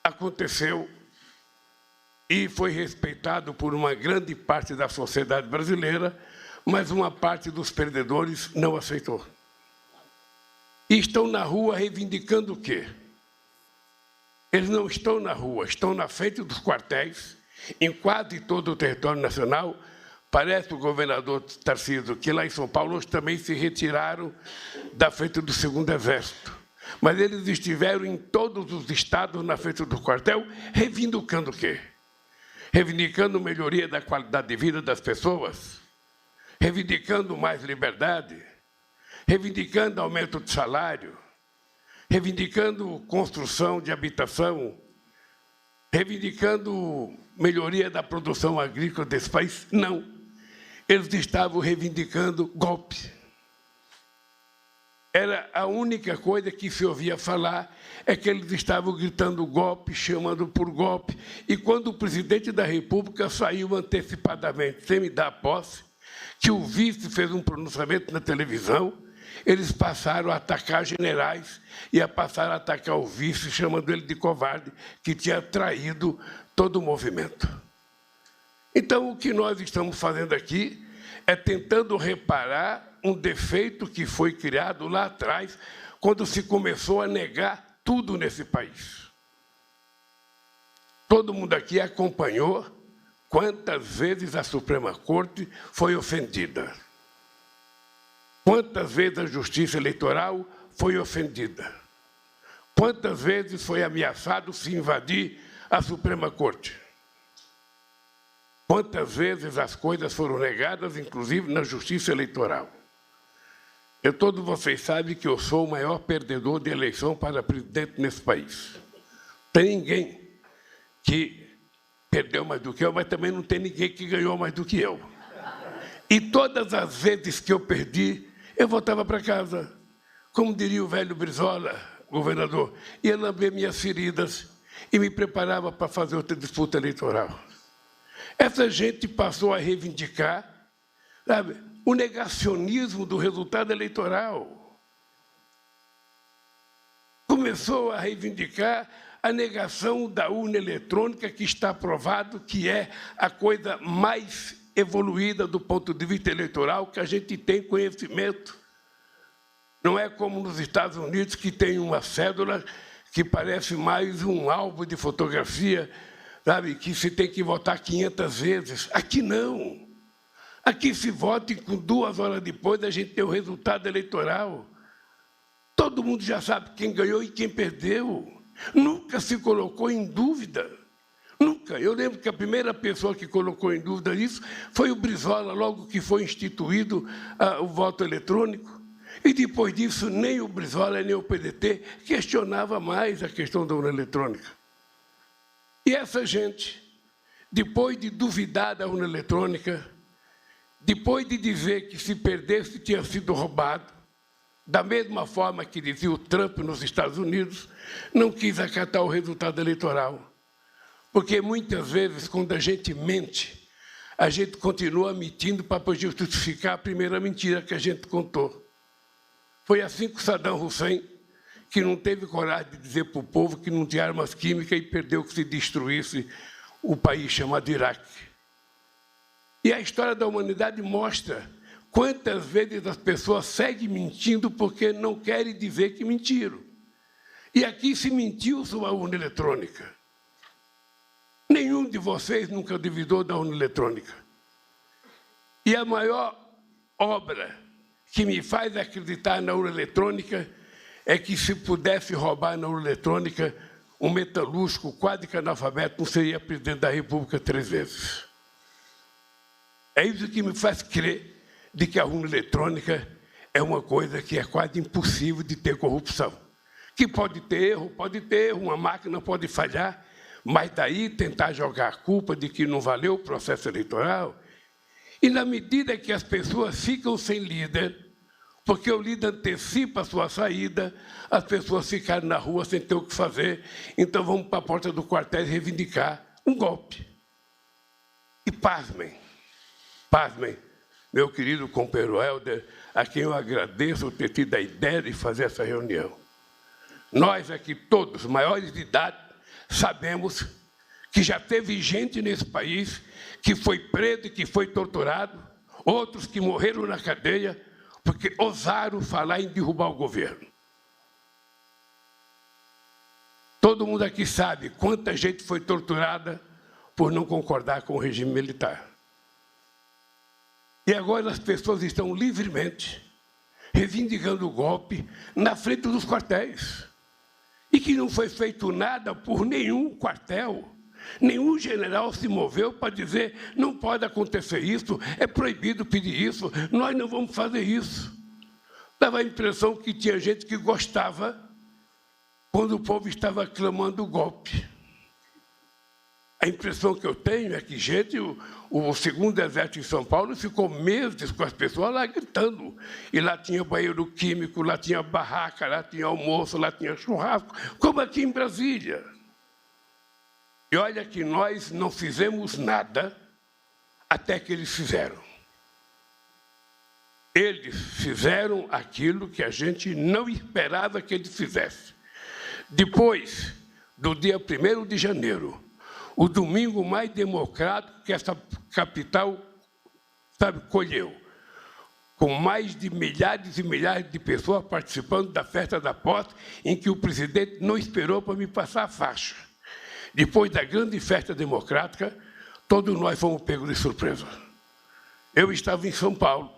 B: aconteceu e foi respeitado por uma grande parte da sociedade brasileira, mas uma parte dos perdedores não aceitou. E estão na rua reivindicando o quê? Eles não estão na rua, estão na frente dos quartéis, em quase todo o território nacional. Parece o governador Tarcísio que lá em São Paulo hoje também se retiraram da frente do 2º Exército. Mas eles estiveram em todos os estados na frente do quartel, reivindicando o quê? Reivindicando melhoria da qualidade de vida das pessoas, reivindicando mais liberdade, reivindicando aumento de salário, reivindicando construção de habitação, reivindicando melhoria da produção agrícola desse país. Não. Eles estavam reivindicando golpe. Era a única coisa que se ouvia falar, é que eles estavam gritando golpe, chamando por golpe. E quando o presidente da República saiu antecipadamente, sem me dar posse, que o vice fez um pronunciamento na televisão, eles passaram a atacar generais e a passar a atacar o vice, chamando ele de covarde, que tinha traído todo o movimento. Então, o que nós estamos fazendo aqui é tentando reparar um defeito que foi criado lá atrás, quando se começou a negar tudo nesse país. Todo mundo aqui acompanhou quantas vezes a Suprema Corte foi ofendida. Quantas vezes a Justiça Eleitoral foi ofendida. Quantas vezes foi ameaçado se invadir a Suprema Corte. Quantas vezes as coisas foram negadas, inclusive na Justiça Eleitoral. Todos vocês sabem que eu sou o maior perdedor de eleição para presidente nesse país. Tem ninguém que perdeu mais do que eu, mas também não tem ninguém que ganhou mais do que eu. E todas as vezes que eu perdi, eu voltava para casa. Como diria o velho Brizola, governador, ia lamber minhas feridas e me preparava para fazer outra disputa eleitoral. Essa gente passou a reivindicar, sabe, o negacionismo do resultado eleitoral. Começou a reivindicar a negação da urna eletrônica, que está provado que é a coisa mais evoluída do ponto de vista eleitoral que a gente tem conhecimento. Não é como nos Estados Unidos, que tem uma cédula que parece mais um álbum de fotografia, sabe, que se tem que votar 500 vezes. Aqui não. Aqui se vota e com 2 horas depois a gente tem o resultado eleitoral. Todo mundo já sabe quem ganhou e quem perdeu. Nunca se colocou em dúvida. Nunca. Eu lembro que a primeira pessoa que colocou em dúvida isso foi o Brizola, logo que foi instituído o voto eletrônico. E depois disso, nem o Brizola, nem o PDT questionava mais a questão da urna eletrônica. E essa gente, depois de duvidar da urna eletrônica, depois de dizer que se perdesse tinha sido roubado, da mesma forma que dizia o Trump nos Estados Unidos, não quis acatar o resultado eleitoral. Porque muitas vezes, quando a gente mente, a gente continua mentindo para poder justificar a primeira mentira que a gente contou. Foi assim com Saddam Hussein, que não teve coragem de dizer para o povo que não tinha armas químicas e perdeu que se destruísse o país chamado Iraque. E a história da humanidade mostra quantas vezes as pessoas seguem mentindo porque não querem dizer que mentiram. E aqui se mentiu sobre a urna eletrônica. Nenhum de vocês nunca duvidou da urna eletrônica. E a maior obra que me faz acreditar na urna eletrônica é que, se pudesse roubar na urna eletrônica, um metalúrgico quase que analfabeto não seria presidente da República 3 vezes. É isso que me faz crer de que a urna eletrônica é uma coisa que é quase impossível de ter corrupção. Que pode ter erro, uma máquina pode falhar, mas daí tentar jogar a culpa de que não valeu o processo eleitoral. E na medida que as pessoas ficam sem líder, porque o líder antecipa a sua saída, as pessoas ficaram na rua sem ter o que fazer, então vamos para a porta do quartel reivindicar um golpe. E pasmem, meu querido companheiro Helder, a quem eu agradeço ter tido a ideia de fazer essa reunião. Nós aqui todos, maiores de idade, sabemos que já teve gente nesse país que foi preso e que foi torturado, outros que morreram na cadeia porque ousaram falar em derrubar o governo. Todo mundo aqui sabe quanta gente foi torturada por não concordar com o regime militar. E agora as pessoas estão livremente reivindicando o golpe na frente dos quartéis. E que não foi feito nada por nenhum quartel. Nenhum general se moveu para dizer não pode acontecer isso, é proibido pedir isso, nós não vamos fazer isso. Dava a impressão que tinha gente que gostava quando o povo estava clamando o golpe. A impressão que eu tenho é que o segundo exército em São Paulo ficou meses com as pessoas lá gritando. E lá tinha banheiro químico, lá tinha barraca, lá tinha almoço, lá tinha churrasco, como aqui em Brasília. E olha que nós não fizemos nada até que eles fizeram. Eles fizeram aquilo que a gente não esperava que eles fizessem. Depois do dia 1º de janeiro, o domingo mais democrático que essa capital, colheu, com mais de milhares e milhares de pessoas participando da festa da posse, em que o presidente não esperou para me passar a faixa. Depois da grande festa democrática, todos nós fomos pegos de surpresa. Eu estava em São Paulo,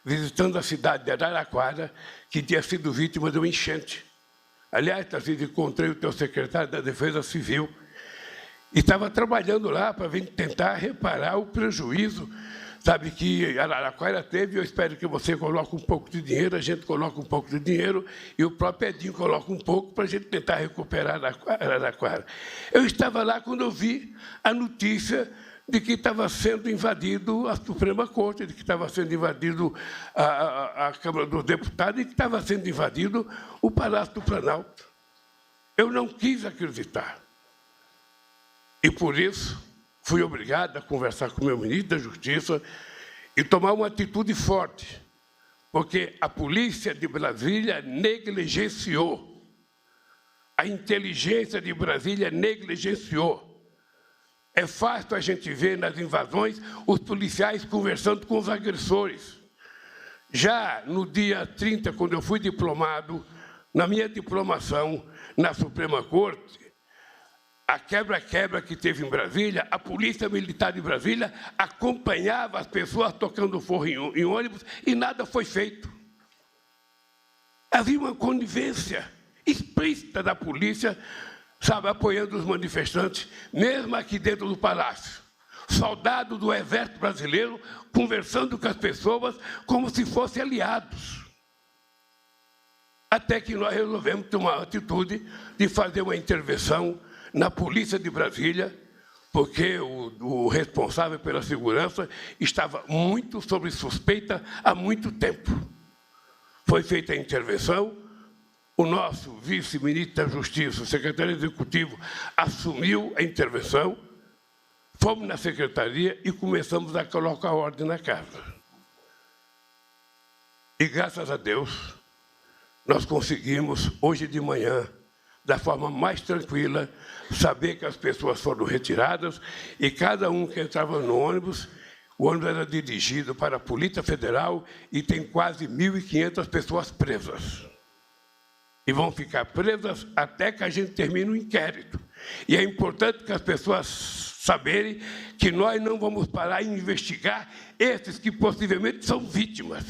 B: visitando a cidade de Araraquara, que tinha sido vítima de uma enchente. Aliás, Tarcísio, encontrei o teu secretário da Defesa Civil e estava trabalhando lá para tentar reparar o prejuízo, que Araraquara teve. Eu espero que você coloque um pouco de dinheiro, a gente coloca um pouco de dinheiro e o próprio Edinho coloca um pouco para a gente tentar recuperar Araraquara. Eu estava lá quando eu vi a notícia de que estava sendo invadido a Suprema Corte, de que estava sendo invadido a Câmara dos Deputados e que estava sendo invadido o Palácio do Planalto. Eu não quis acreditar. E, por isso, fui obrigado a conversar com o meu ministro da Justiça e tomar uma atitude forte, porque a polícia de Brasília negligenciou, a inteligência de Brasília negligenciou. É fácil a gente ver nas invasões os policiais conversando com os agressores. Já no dia 30, quando eu fui diplomado, na minha diplomação na Suprema Corte, a quebra-quebra que teve em Brasília, a Polícia Militar de Brasília acompanhava as pessoas tocando forro em ônibus e nada foi feito. Havia uma conivência explícita da polícia, apoiando os manifestantes, mesmo aqui dentro do Palácio. Soldado do Exército Brasileiro conversando com as pessoas como se fossem aliados. Até que nós resolvemos tomar a atitude de fazer uma intervenção na Polícia de Brasília, porque o responsável pela segurança estava muito sob suspeita há muito tempo. Foi feita a intervenção, o nosso vice-ministro da Justiça, o secretário executivo, assumiu a intervenção, fomos na secretaria e começamos a colocar ordem na casa. E, graças a Deus, nós conseguimos, hoje de manhã, da forma mais tranquila, saber que as pessoas foram retiradas e cada um que entrava no ônibus, o ônibus era dirigido para a Polícia Federal e tem quase 1.500 pessoas presas. E vão ficar presas até que a gente termine o inquérito. E é importante que as pessoas saberem que nós não vamos parar em investigar esses que possivelmente são vítimas,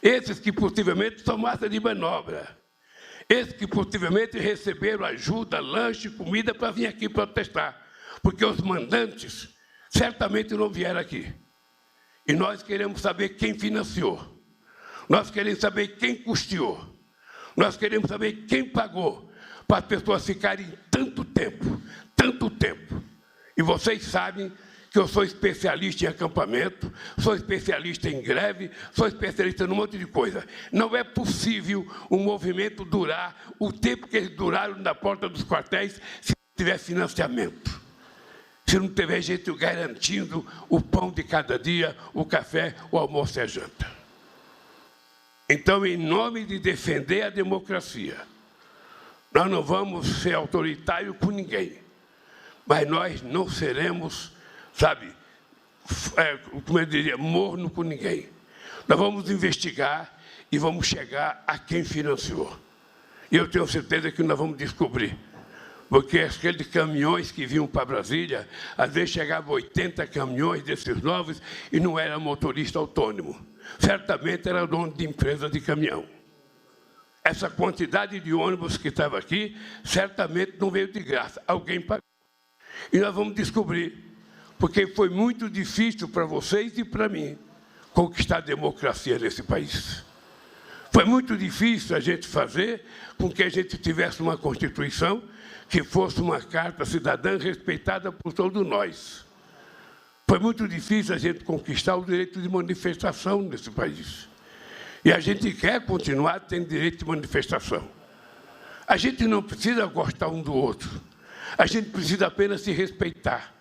B: esses que possivelmente são massa de manobra, esses que possivelmente receberam ajuda, lanche, comida para vir aqui protestar, porque os mandantes certamente não vieram aqui. E nós queremos saber quem financiou, nós queremos saber quem custeou, nós queremos saber quem pagou para as pessoas ficarem tanto tempo. E vocês sabem que eu sou especialista em acampamento, sou especialista em greve, sou especialista num monte de coisa. Não é possível um movimento durar o tempo que eles duraram na porta dos quartéis se não tiver financiamento, se não tiver gente garantindo o pão de cada dia, o café, o almoço e a janta. Então, em nome de defender a democracia, nós não vamos ser autoritários com ninguém, mas nós não seremos, como eu diria, morno com ninguém. Nós vamos investigar e vamos chegar a quem financiou. E eu tenho certeza que nós vamos descobrir. porque aqueles caminhões que vinham para Brasília, às vezes chegavam 80 caminhões desses novos e não era motorista autônomo. Certamente era dono de empresa de caminhão. Essa quantidade de ônibus que estava aqui, certamente não veio de graça. Alguém pagou. E nós vamos descobrir, porque foi muito difícil para vocês e para mim conquistar a democracia nesse país. Foi muito difícil a gente fazer com que a gente tivesse uma Constituição que fosse uma carta cidadã respeitada por todos nós. Foi muito difícil a gente conquistar o direito de manifestação nesse país. E a gente quer continuar tendo direito de manifestação. A gente não precisa gostar um do outro. A gente precisa apenas se respeitar.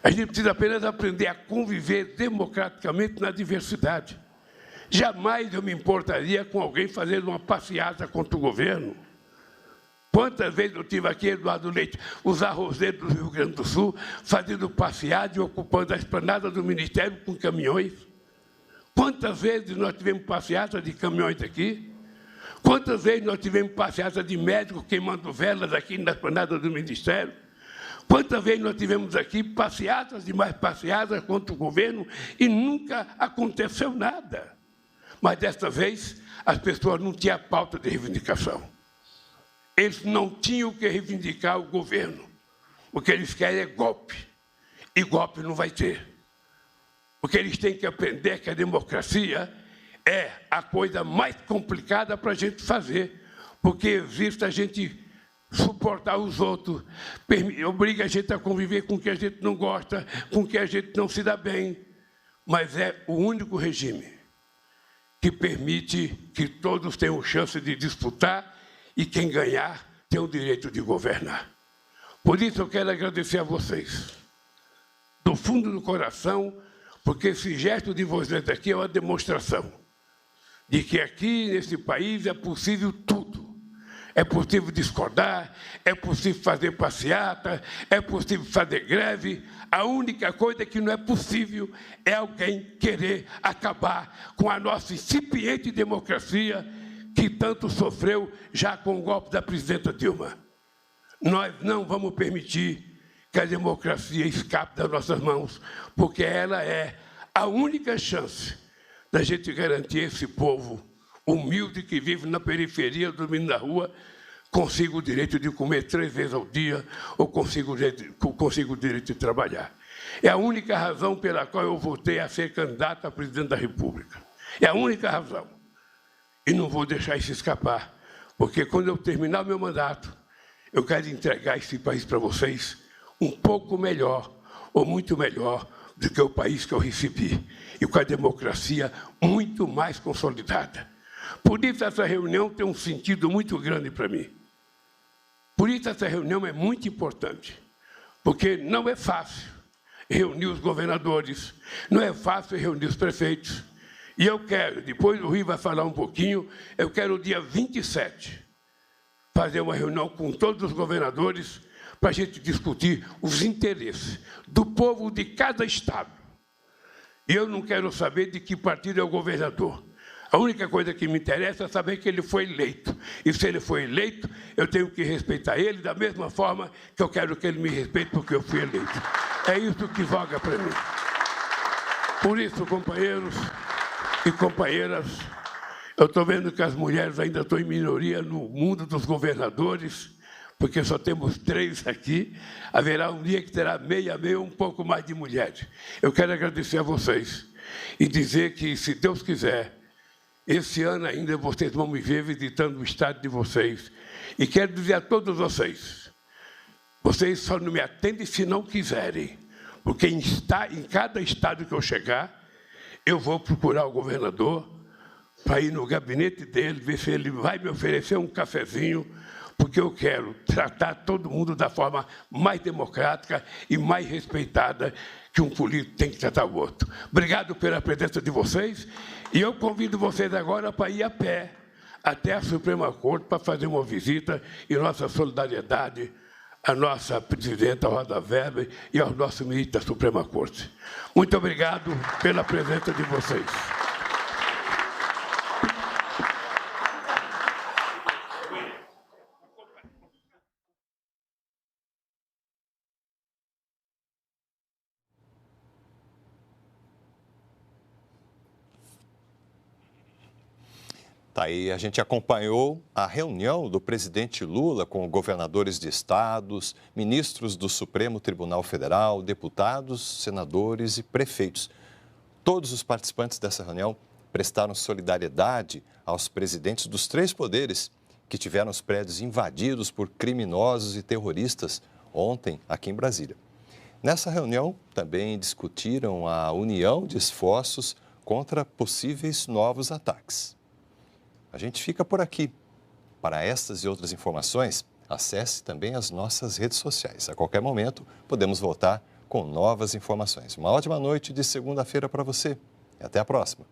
B: A gente precisa apenas aprender a conviver democraticamente na diversidade. Jamais eu me importaria com alguém fazendo uma passeata contra o governo. Quantas vezes eu tive aqui, Eduardo Leite, os arrozeiros do Rio Grande do Sul, fazendo passeata e ocupando a esplanada do Ministério com caminhões? Quantas vezes nós tivemos passeata de caminhões aqui? Quantas vezes nós tivemos passeata de médicos queimando velas aqui na esplanada do Ministério? Quantas vezes nós tivemos aqui passeatas e mais passeatas contra o governo e nunca aconteceu nada? Mas, desta vez, as pessoas não tinham pauta de reivindicação. Eles não tinham que reivindicar o governo. O que eles querem é golpe. E golpe não vai ter. O que eles têm que aprender é que a democracia é a coisa mais complicada para a gente fazer, porque existe a gente suportar os outros, obriga a gente a conviver com o que a gente não gosta, com o que a gente não se dá bem, mas é o único regime que permite que todos tenham chance de disputar e quem ganhar tem o direito de governar. Por isso eu quero agradecer a vocês, do fundo do coração, porque esse gesto de vocês aqui é uma demonstração de que aqui, nesse país, é possível tudo. É possível discordar, é possível fazer passeata, é possível fazer greve. A única coisa que não é possível é alguém querer acabar com a nossa incipiente democracia que tanto sofreu já com o golpe da presidenta Dilma. Nós não vamos permitir que a democracia escape das nossas mãos, porque ela é a única chance da gente garantir esse povo humilde que vive na periferia, dormindo na rua, consiga o direito de comer 3 vezes ao dia ou consiga o direito de trabalhar. É a única razão pela qual eu voltei a ser candidato a presidente da República. É a única razão. E não vou deixar isso escapar, porque quando eu terminar o meu mandato, eu quero entregar esse país para vocês um pouco melhor, ou muito melhor, do que o país que eu recebi, e com a democracia muito mais consolidada. Por isso, essa reunião tem um sentido muito grande para mim. Por isso, essa reunião é muito importante, porque não é fácil reunir os governadores, não é fácil reunir os prefeitos. E eu quero, depois o Rui vai falar um pouquinho, eu quero, dia 27, fazer uma reunião com todos os governadores para a gente discutir os interesses do povo de cada estado. E eu não quero saber de que partido é o governador. A única coisa que me interessa é saber que ele foi eleito. E se ele foi eleito, eu tenho que respeitar ele da mesma forma que eu quero que ele me respeite porque eu fui eleito. É isso que voga para mim. Por isso, companheiros e companheiras, eu estou vendo que as mulheres ainda estão em minoria no mundo dos governadores, porque só temos 3 aqui. Haverá um dia que terá meia, um pouco mais de mulheres. Eu quero agradecer a vocês e dizer que, se Deus quiser, esse ano ainda vocês vão me ver visitando o estado de vocês. E quero dizer a todos vocês, vocês só não me atendem se não quiserem, porque em cada estado que eu chegar, eu vou procurar o governador para ir no gabinete dele, ver se ele vai me oferecer um cafezinho, porque eu quero tratar todo mundo da forma mais democrática e mais respeitada que um político tem que tratar o outro. Obrigado pela presença de vocês, e eu convido vocês agora para ir a pé até a Suprema Corte para fazer uma visita e nossa solidariedade à nossa presidenta Rosa Weber e ao nosso ministro da Suprema Corte. Muito obrigado pela presença de vocês.
A: Tá aí, a gente acompanhou a reunião do presidente Lula com governadores de estados, ministros do Supremo Tribunal Federal, deputados, senadores e prefeitos. Todos os participantes dessa reunião prestaram solidariedade aos presidentes dos 3 poderes que tiveram os prédios invadidos por criminosos e terroristas ontem aqui em Brasília. Nessa reunião também discutiram a união de esforços contra possíveis novos ataques. A gente fica por aqui. Para estas e outras informações, acesse também as nossas redes sociais. A qualquer momento, podemos voltar com novas informações. Uma ótima noite de segunda-feira para você e até a próxima.